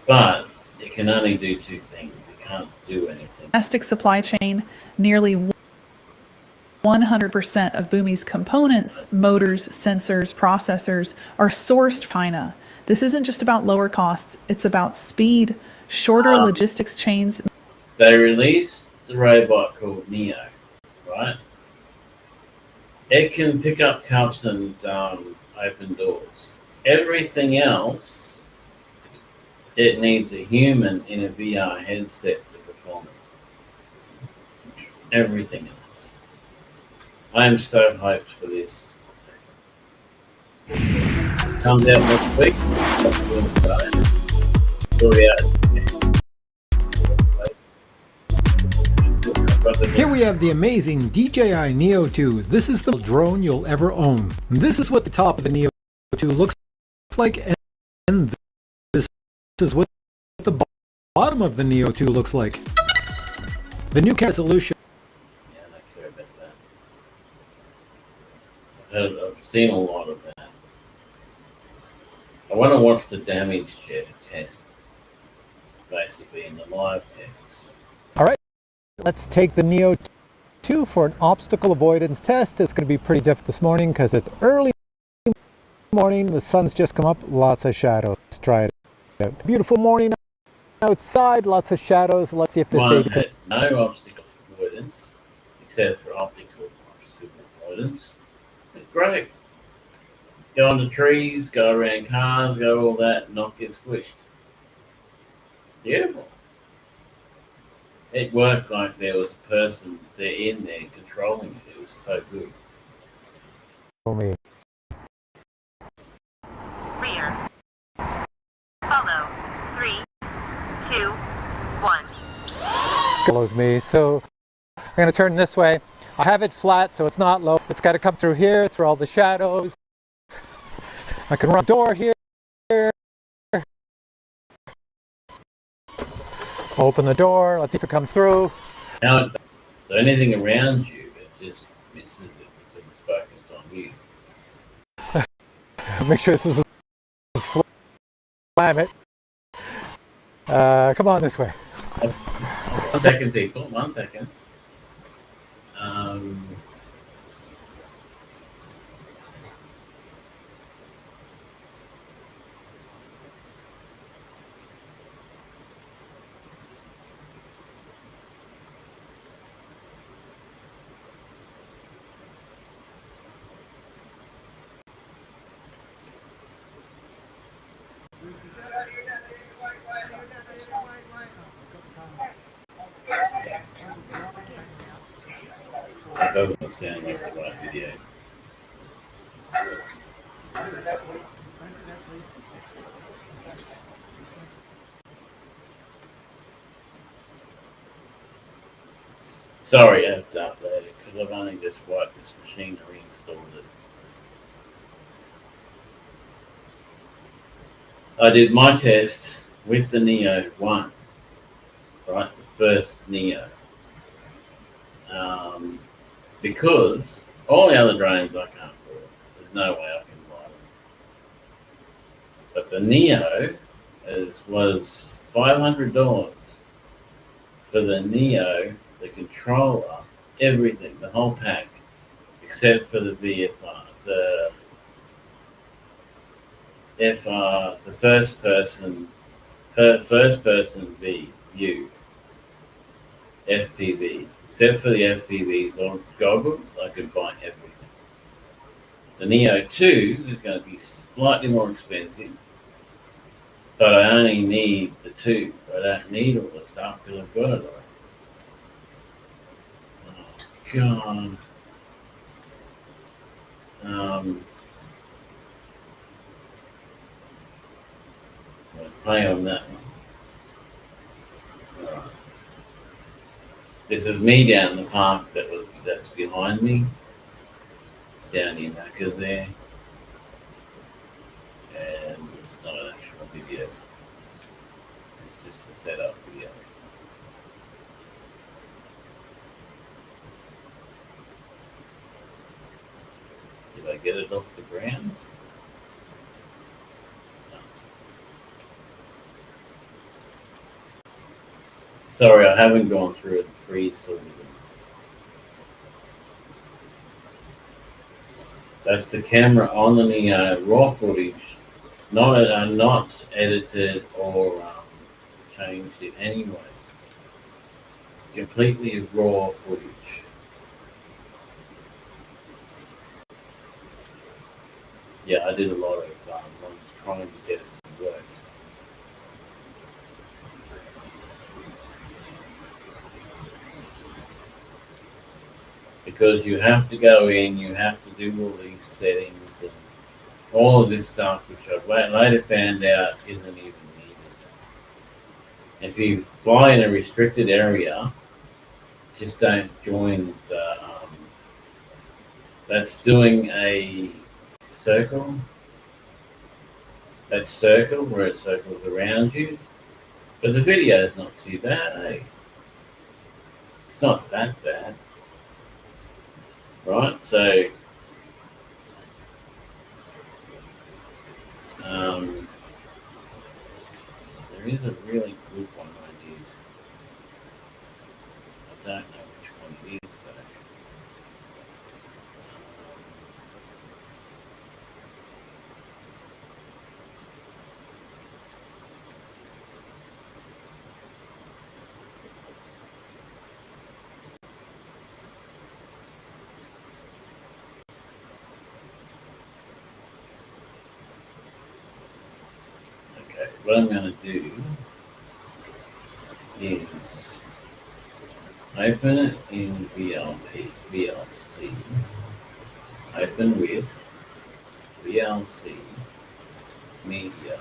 but it can only do two things. It can't do anything. Domestic supply chain, nearly 100% of Boomi's components, motors, sensors, processors are sourced from China. This isn't just about lower costs, it's about speed, shorter logistics chains. They released the robot called Neo, right? It can pick up cups and open doors. Everything else, it needs a human in a VR headset to perform it. Everything else. I am so hyped for this. Comes out next week. Here we have the amazing DJI Neo 2. This is the drone you'll ever own. This is what the top of the Neo 2 looks like, and this is what the bottom of the Neo 2 looks like. The new camera resolution. Yeah, I care about that. I've seen a lot of that. I want to watch the damage test, basically, in the live tests. All right, let's take the Neo 2 for an obstacle avoidance test. It's going to be pretty difficult this morning because it's early morning. The sun's just come up, lots of shadows. Let's try it out. Beautiful morning outside, lots of shadows. Let's see if this baby can... No obstacle avoidance avoidance, except for optical super avoidance. It's great. Go under trees, go around cars, go all that, not get squished. Beautiful. It worked like there was a person there in there controlling it. It was so good. Me. Clear. Follow. 3, 2, 1. Follows me. So I'm going to turn this way. I have it flat so it's not low. It's got to come through here, through all the shadows. I can run a door here. Open the door. Let's see if it comes through. Now, so anything around you, it just misses it because it's focused on you. Make sure this is slam it. Come on this way. 1 second, people. 1 second. That doesn't sound like the right video. Sorry, I have to update it because I've only just wiped this machine and reinstalled it. I did my test with the Neo 1, right? The first Neo. Because all the other drones I can't afford. There's no way I can buy them. But the Neo was $500 for the Neo, the controller, everything, the whole pack, except for the VFR, the FR, the first person view, FPV. Except for the FPVs or goggles, I could buy everything. The Neo 2 is going to be slightly more expensive, but I only need the 2. I don't need all the stuff because I've got it all. Oh, God. I'll play on that one. All right. This is me down in the park that's behind me, down in Macca's there, and it's not an actual video. It's just a setup video. Did I get it off the ground? No. Sorry, I haven't gone through it pre-sorted. That's the camera on the Neo, raw footage, not edited or changed it anyway. Completely raw footage. Yeah, I did a lot of ones trying to get it to work. Because you have to go in, you have to do all these settings and all of this stuff, which I later found out isn't even needed. If you fly in a restricted area, just don't join the. That's doing a circle. That circle where it circles around you, but the video is not too bad, eh? It's not that bad. Right, so there is a really good one I did. I don't know which one it is though. Okay, what I'm going to do is open it in VLC, open with VLC, media,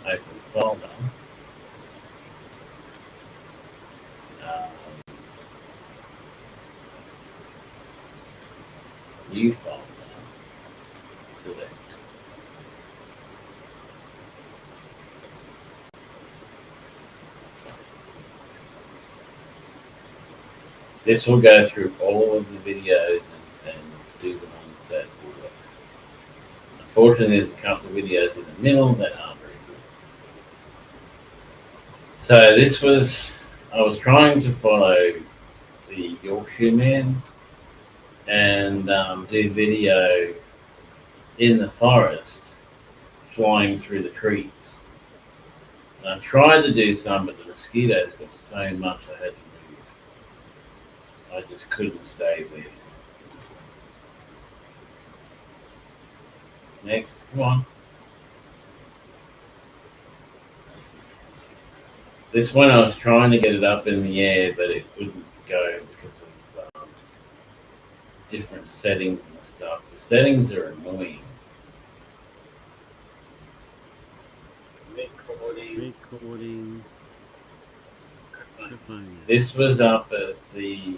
open folder, new folder, select. This will go through all of the videos and do the ones that will work. Unfortunately, there's a couple of videos in the middle that aren't very good. So this was, I was trying to follow the Yorkshire Man and do video in the forest, flying through the trees. And I tried to do some, but the mosquitoes got so much I had to move. I just couldn't stay there. Next, come on. This one I was trying to get it up in the air, but it wouldn't go because of different settings and stuff. The settings are annoying. Recording. This was up at the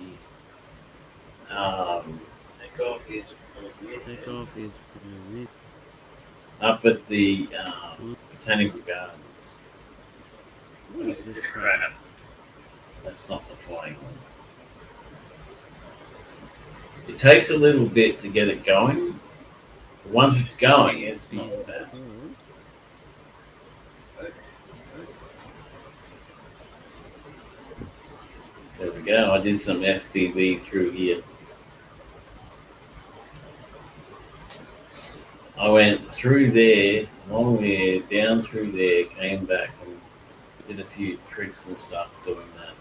Takeoff is permitted. up at the Botanical Gardens. What is this crap? That's not the flying one. It takes a little bit to get it going. But once it's going, it's not bad. There we go. I did some FPV through here. I went through there, along there, down through there, came back and did a few tricks and stuff doing that.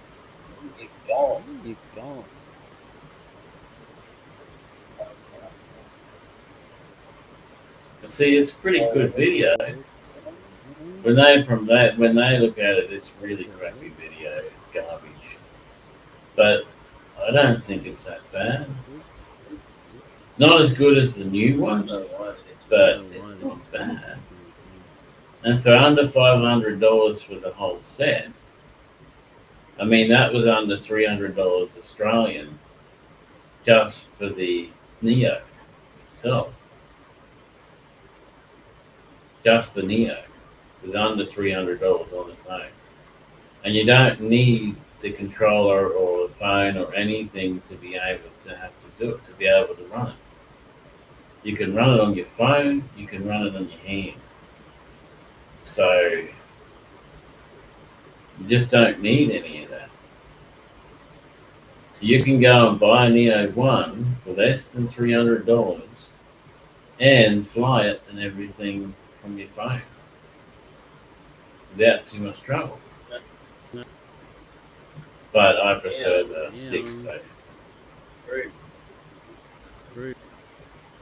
You gone. See, it's pretty good video. When they look at it, it's really crappy video. It's garbage. But I don't think it's that bad. It's not as good as the new one, but it's not bad. And for under $500 for the whole set, I mean that was under $300 Australian just for the Neo itself. Just the Neo was under $300 on its own, and you don't need the controller or the phone or anything to be able to have to do it, to be able to run it. You can run it on your phone, you can run it on your hand. So you just don't need any of that. So you can go and buy a Neo 1 for less than $300 and fly it and everything from your phone without too much trouble. But I prefer the sticks though.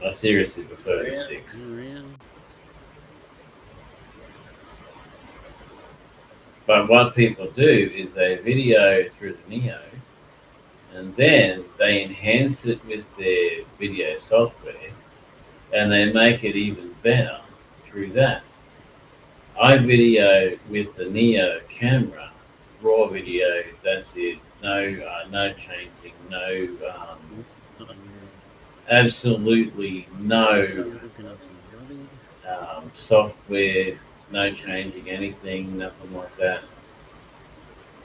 I seriously prefer the sticks. But what people do is they video through the Neo and then they enhance it with their video software and they make it even better through that. I video with the Neo camera, raw video, that's it. No changing, absolutely no software, no changing anything, nothing like that.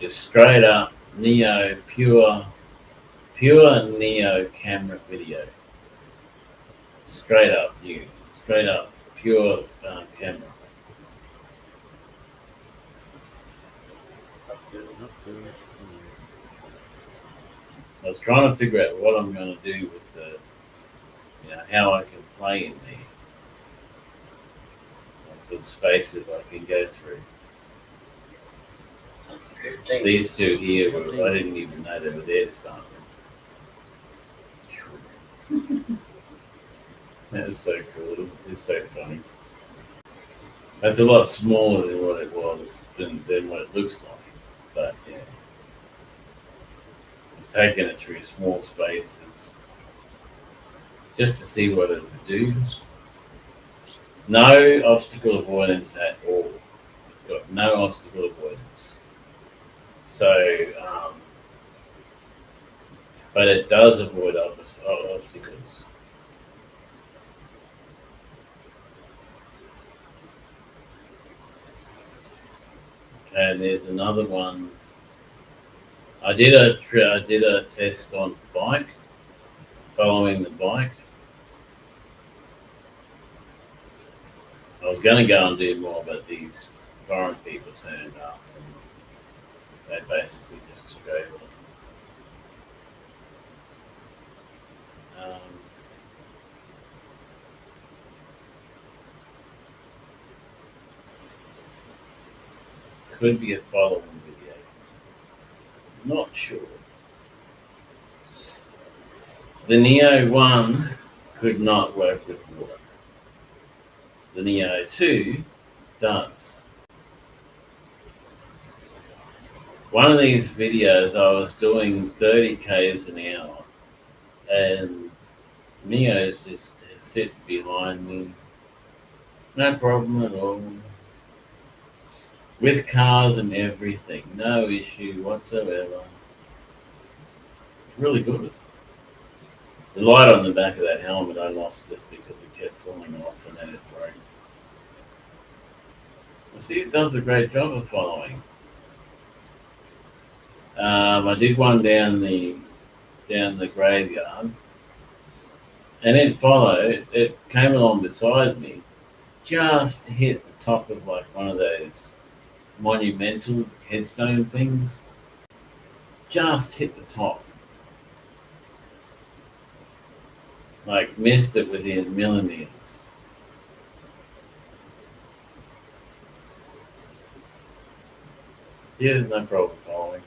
Just straight up Neo, pure Neo camera video. Straight up pure camera. I was trying to figure out what I'm going to do with the, how I can play in there. Like the spaces I can go through. These two here, I didn't even know they were there to start with. That was so cool. It was just so funny. That's a lot smaller than what it was, than what it looks like. But yeah, I'm taking it through small spaces just to see what it would do. No obstacle avoidance at all. It's got no obstacle avoidance. So, but it does avoid obstacles. Okay, and there's another one. I did a test on bike, following the bike. I was going to go and do more, but these foreign people turned up and they basically just took over. Um, could be a following video. Not sure. The Neo 1 could not work with water. The Neo 2 does. One of these videos I was doing 30 k's an hour and Neo's just sit behind me. No problem at all. With cars and everything. No issue whatsoever. Really good. The light on the back of that helmet, I lost it because it kept falling off and then it broke. See, it does a great job of following. I did one down the graveyard, and it followed. It came along beside me, just hit the top of like one of those monumental headstone things. Just hit the top, like missed it within millimeters. Yeah, there's no problem following.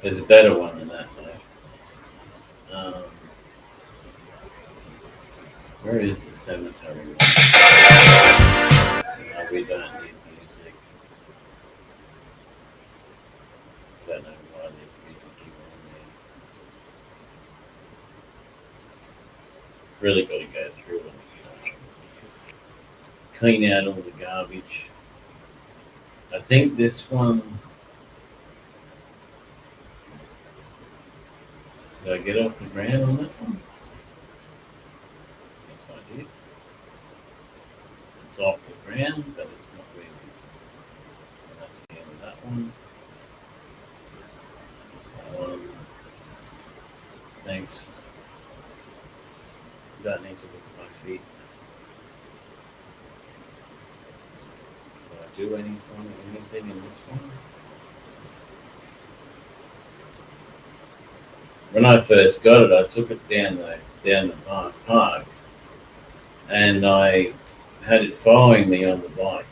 There's a better one than that, though. Where is the cemetery one? No, we don't need music. Don't know why there's music even on there. Really got to go through and clean out all the garbage. I think this one. Did I get off the ground on that one? Yes, I did. It's off the ground, but it's not really. And that's the end of that one. Next. Don't need to look at my feet. Did I do anything in this one? When I first got it, I took it down the park, and I had it following me on the bike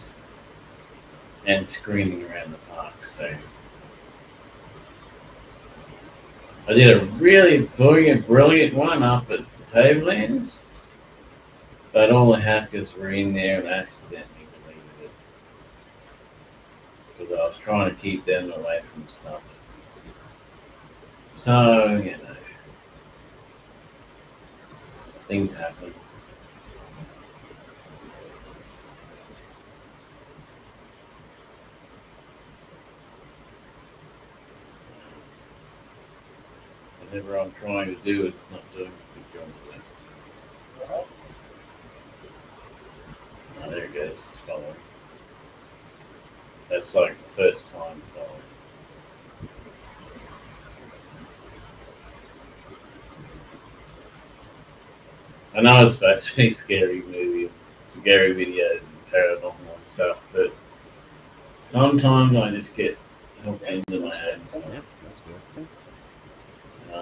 and screaming around the park. So I did a really brilliant one up at the Tablelands, but all the hackers were in there and accidentally deleted it because I was trying to keep them away from stuff. So, you know, things happen. Whatever I'm trying to do, it's not doing a good job of it. Oh, there it goes. It's following. That's like the first time following. I know it's supposed to be scary videos and paranormal and stuff, but sometimes I just get hooked into my own stuff.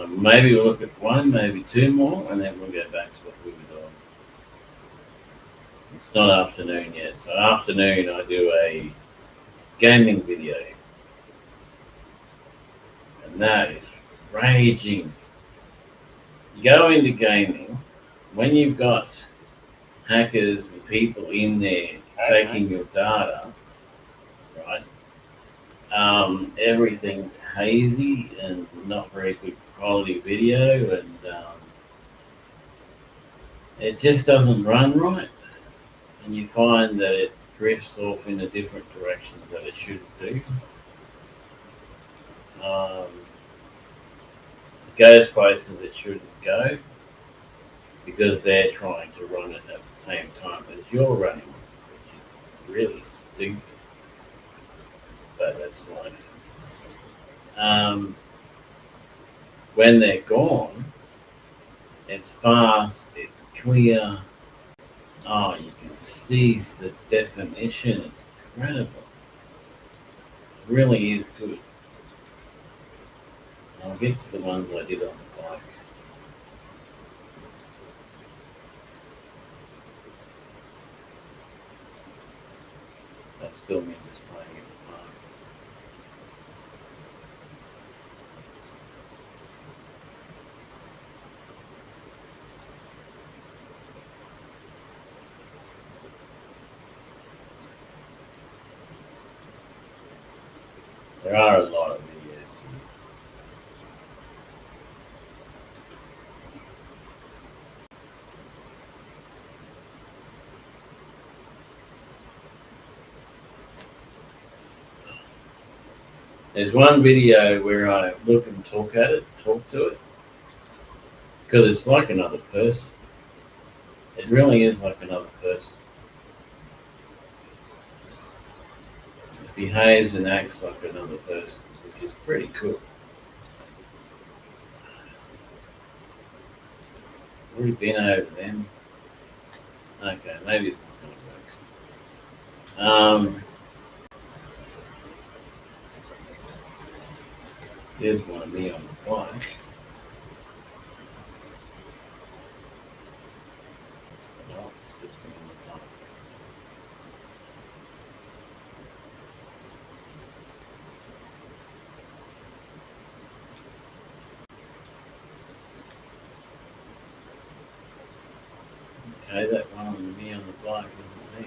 Maybe we'll look at one, maybe two more, and then we'll get back to what we were doing. It's not afternoon yet, so afternoon I do a gaming video, and that is raging. You go into gaming when you've got hackers and people in there taking your data, right? Everything's hazy and not very good quality video, and it just doesn't run right. And you find that it drifts off in a different direction that it shouldn't do. It goes places it shouldn't go because they're trying to run it at the same time as you're running it, which is really stupid. But that's like, when they're gone, it's fast, it's clear. Oh, you can see the definition. It's incredible. It really is good. I'll get to the ones I did on the bike. That's still me just playing at the park. There are a lot of videos. There's one video where I look and talk to it, because it's like another person. It really is like another person. It behaves and acts like another person, which is pretty cool. Already been over them. Okay, maybe it's not going to work. Here's one of me on the bike. No, it's just me on the bike. Okay, that one on me on the bike isn't me.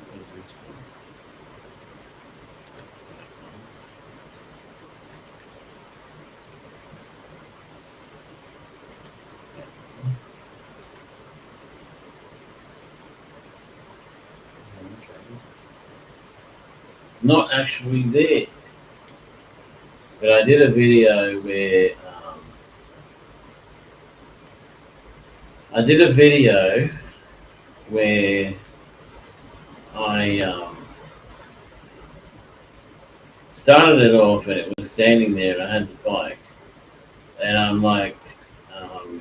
What is this one? That's that one. It's not actually there. But I did a video where I started it off and it was standing there and I had the bike. And I'm like, I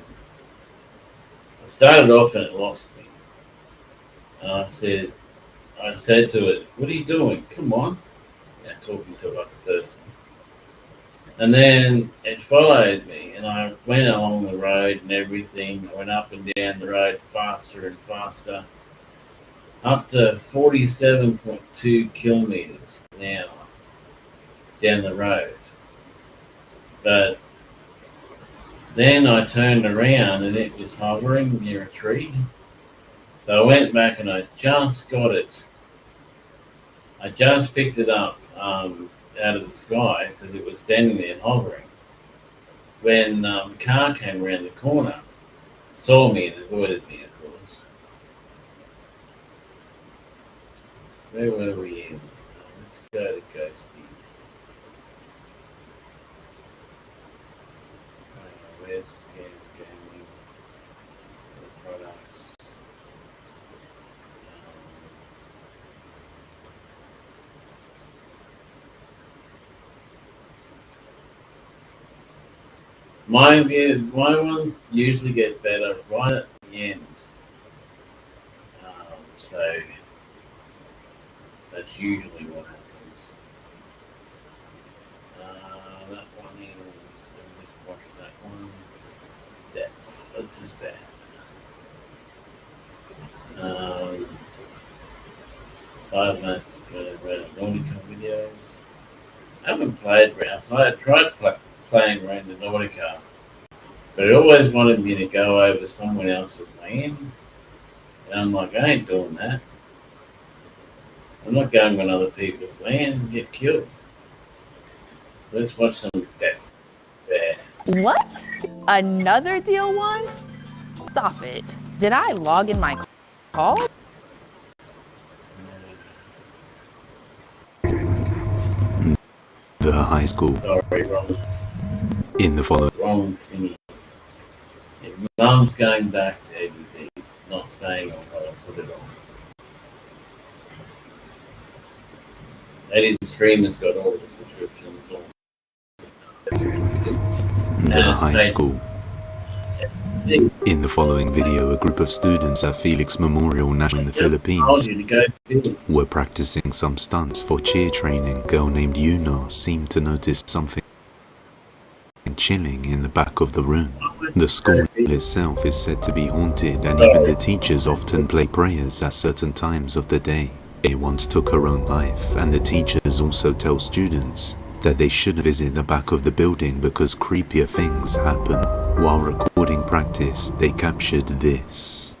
started off and it lost me. And I said to it, "What are you doing? Come on." Yeah, talking to it like a person. And then it followed me, and I went along the road and everything. I went up and down the road faster and faster, up to 47.2 kilometers an hour down the road. But then I turned around and it was hovering near a tree. So I went back and I just got it. I just picked it up out of the sky because it was standing there hovering. When the car came around the corner, saw me and avoided me, of course. Where were we in? Let's go to Ghosties. Where's Scam Gaming? The products. My ones usually get better right at the end. So that's usually what happens. That one is, let me just watch that one. That's just bad. Five Nights to Red Nautica videos. I haven't played Red. I tried playing Red Nautica, but it always wanted me to go over someone else's land, and I'm like, I ain't doing that. I'm not going on other people's land and get killed. Let's watch some death there. What? Another deal one? Stop it. Did I log in my call? The high school. Sorry, wrong. In the following. Wrong thingy. If Mum's going back to EDP, not staying on what I put it on. Restream has got all the subscriptions on. The high school. In the following video, a group of students at Felix Memorial National in the Philippines were practicing some stunts for cheer training. A girl named Yuna seemed to notice something chilling in the back of the room. The school itself is said to be haunted, and even the teachers often play prayers at certain times of the day. It once took her own life, and the teachers also tell students that they shouldn't visit the back of the building because creepier things happen. While recording practice, they captured this.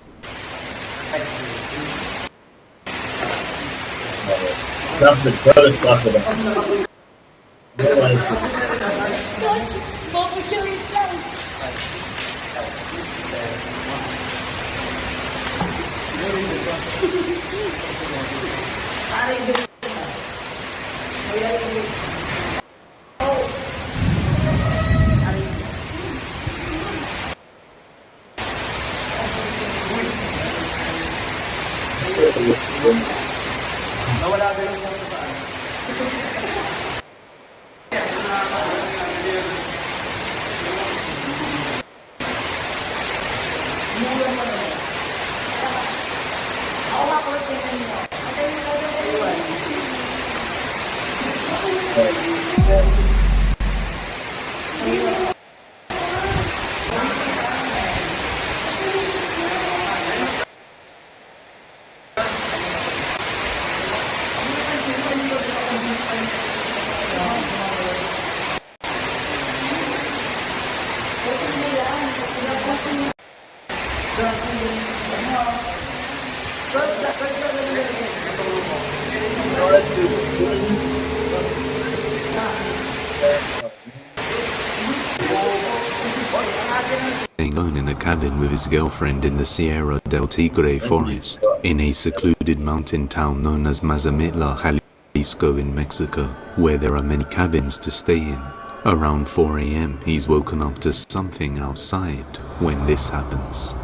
Alone in a cabin with his girlfriend in the Sierra del Tigre forest, in a secluded mountain town known as Mazamitla, Jalisco in Mexico, where there are many cabins to stay in. Around 4 a.m. he's woken up to something outside when this happens.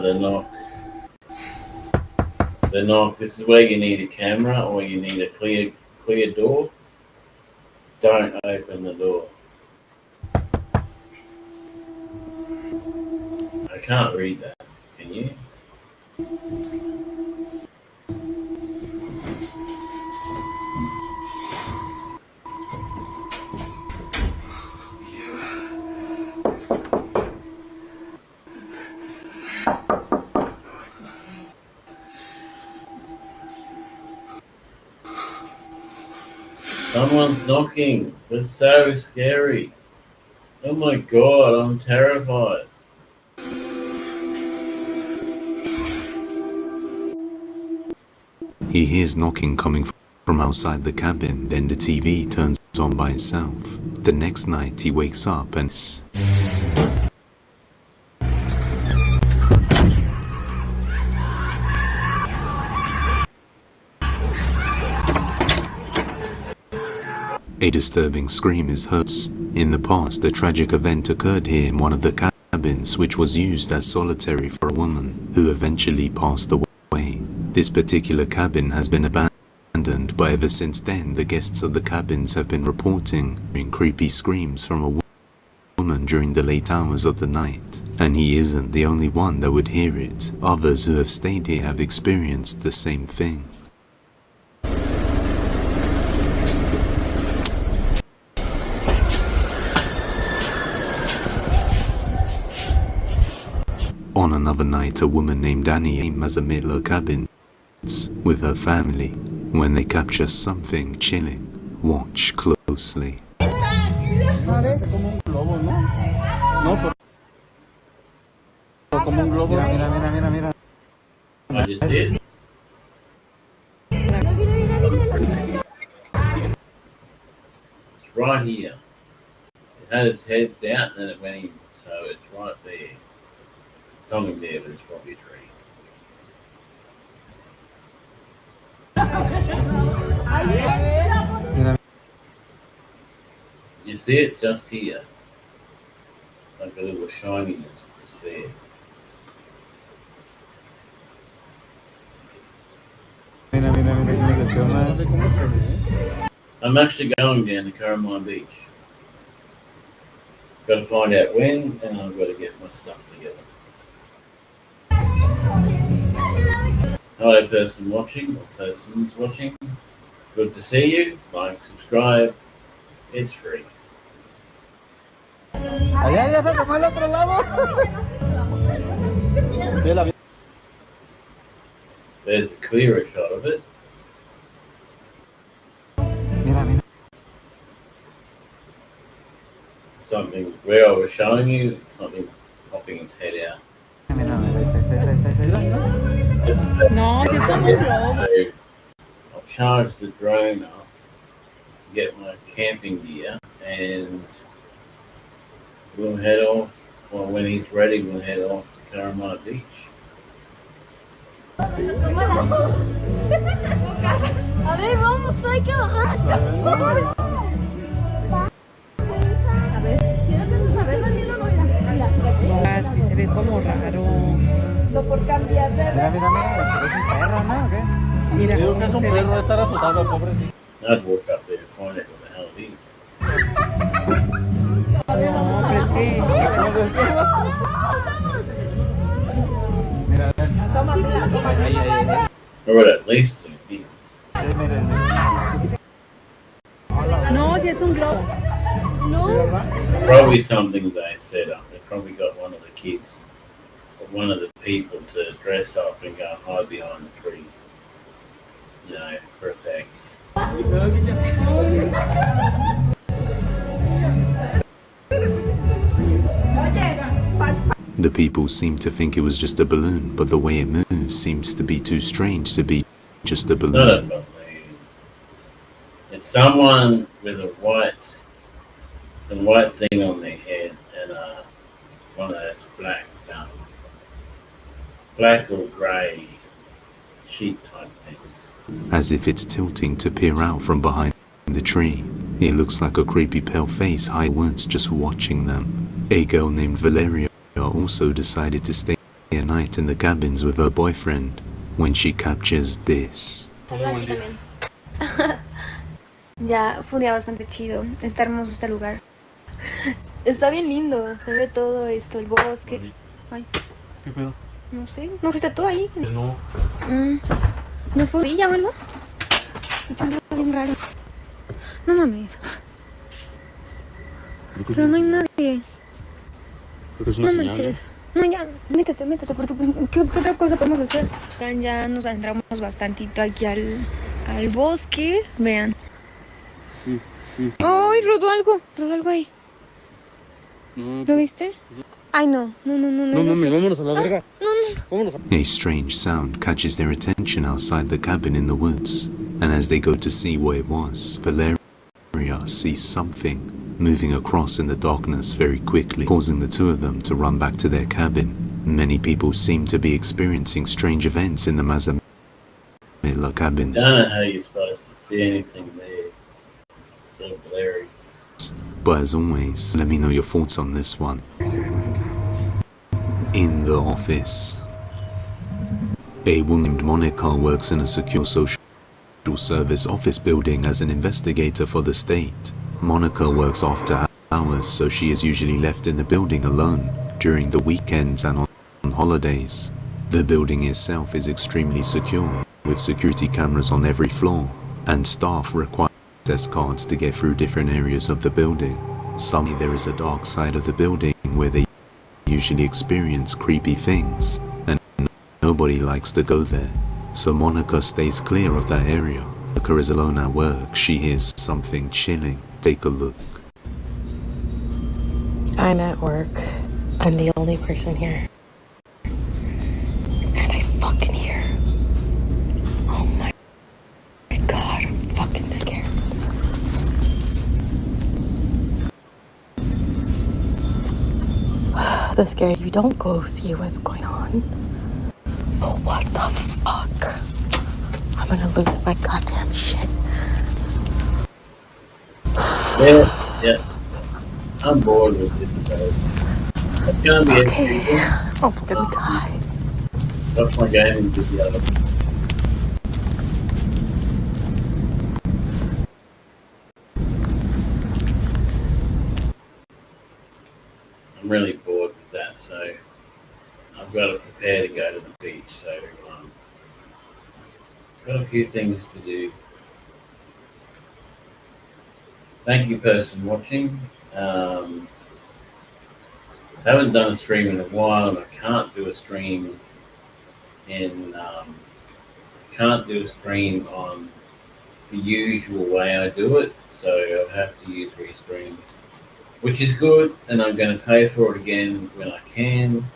The knock. The knock. This is where you need a camera or you need a clear door. Don't open the door. I can't read that. Can you? Someone's knocking. That's so scary. Oh my god, I'm terrified. He hears knocking coming from outside the cabin, then the TV turns on by itself. The next night he wakes up and a disturbing scream is heard. In the past, a tragic event occurred here in one of the cabins, which was used as solitary for a woman who eventually passed away. This particular cabin has been abandoned, but ever since then, the guests of the cabins have been reporting creepy screams from a woman during the late hours of the night. And he isn't the only one that would hear it. Others who have stayed here have experienced the same thing. On another night, a woman named Annie came as a middle cabin with her family when they capture something chilling. Watch closely. Como un globo. Mira. I just see it. It's right here. It had its heads down and then it went in. So it's right there. Something there, but it's probably a tree. You see it just here. Like a little shininess that's there. I'm actually going down to Carmine Beach. Got to find out when, and I've got to get my stuff together. Hello, person watching or persons watching. Good to see you. Like, subscribe. It's free. Allá ya se tomó el otro lado. There's a clearer shot of it. Mira. Something where I was showing you, something popping its head out. No, si está muy low. I'll charge the drone up, get my camping gear, and we'll head off. Well, when he's ready, we'll head off to Carmine Beach. A ver, vamos, hay que bajar. Si se ve como raro. No por cambiar de... Mira, es un perro, ¿no? ¿O qué? Mira, digo que es un perro de estar asustado, pobrecito. I'd walk up there and find out what the hell it is. No, pero es que... Mira, Or at least some people. No, si es un globo. No. Probably something they set up. They probably got one of the kids or one of the people to dress up and go hide behind the tree. You know, for effect. The people seem to think it was just a balloon, but the way it moves seems to be too strange to be just a Not a balloon. balloon. It's someone with a white thing on their head and one of those black or grey sheep type things. As if it's tilting to peer out from behind the tree. It looks like a creepy pale face high once just watching them. A girl named Valeria also decided to stay a night in the cabins with her boyfriend when she captures this. Ya fue un día bastante chido. Está hermoso este lugar. Está bien lindo. Se ve todo esto, el bosque. Ay, ¿Qué pedo? no sé. ¿No fuiste tú ahí? No. ¿No fue ella o algo? Escuché un ruido bien raro. No mames. Pero no hay nadie. Creo que es una No señal. manches. No, ya, métete, porque ¿qué otra cosa podemos hacer? Ya nos adentramos bastantito aquí al bosque. Vean. ¡Ay, rodó algo ahí! No, ¿Lo viste? Ay, no. no es así. mames, vámonos a la verga. Vámonos a... A strange sound catches their attention outside the cabin in the woods, and as they go to see what it was, Valeria sees something moving across in the darkness very quickly, causing the two of them to run back to their cabin. Many people seem to be experiencing strange events in the Mazamela cabins. I don't know how you're supposed to see anything there. So blurry. But as always, let me know your thoughts on this one. In the office. A woman named Monica works in a secure social service office building as an investigator for the state. Monica works after hours, so she is usually left in the building alone during the weekends and on holidays. The building itself is extremely secure, with security cameras on every floor, and staff require access cards to get through different areas of the building. There is a dark side of the building where they usually experience creepy things, and nobody likes to go there, so Monica stays clear of that area. Monica is alone at work. She hears something chilling. Take a look. I'm at work. I'm the only person here. And I fucking hear. Oh my god, I'm fucking scared. The scary is you don't go see what's going on. But what the fuck? I'm gonna lose my goddamn shit. Yeah. I'm bored with this show. It's gonna be interesting. Oh, I'm gonna die. Watch my gaming video. I'm really bored with that, so I've got to prepare to go to the beach. So got a few things to do. Thank you, person watching. Haven't done a stream in a while, and I can't do a stream on the usual way I do it. So I'll have to use Restream, which is good, and I'm going to pay for it again when I can,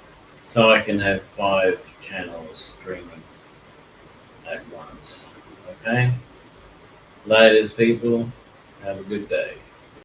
so I can have 5 channels streaming at once. Okay? Laters, people. Have a good day.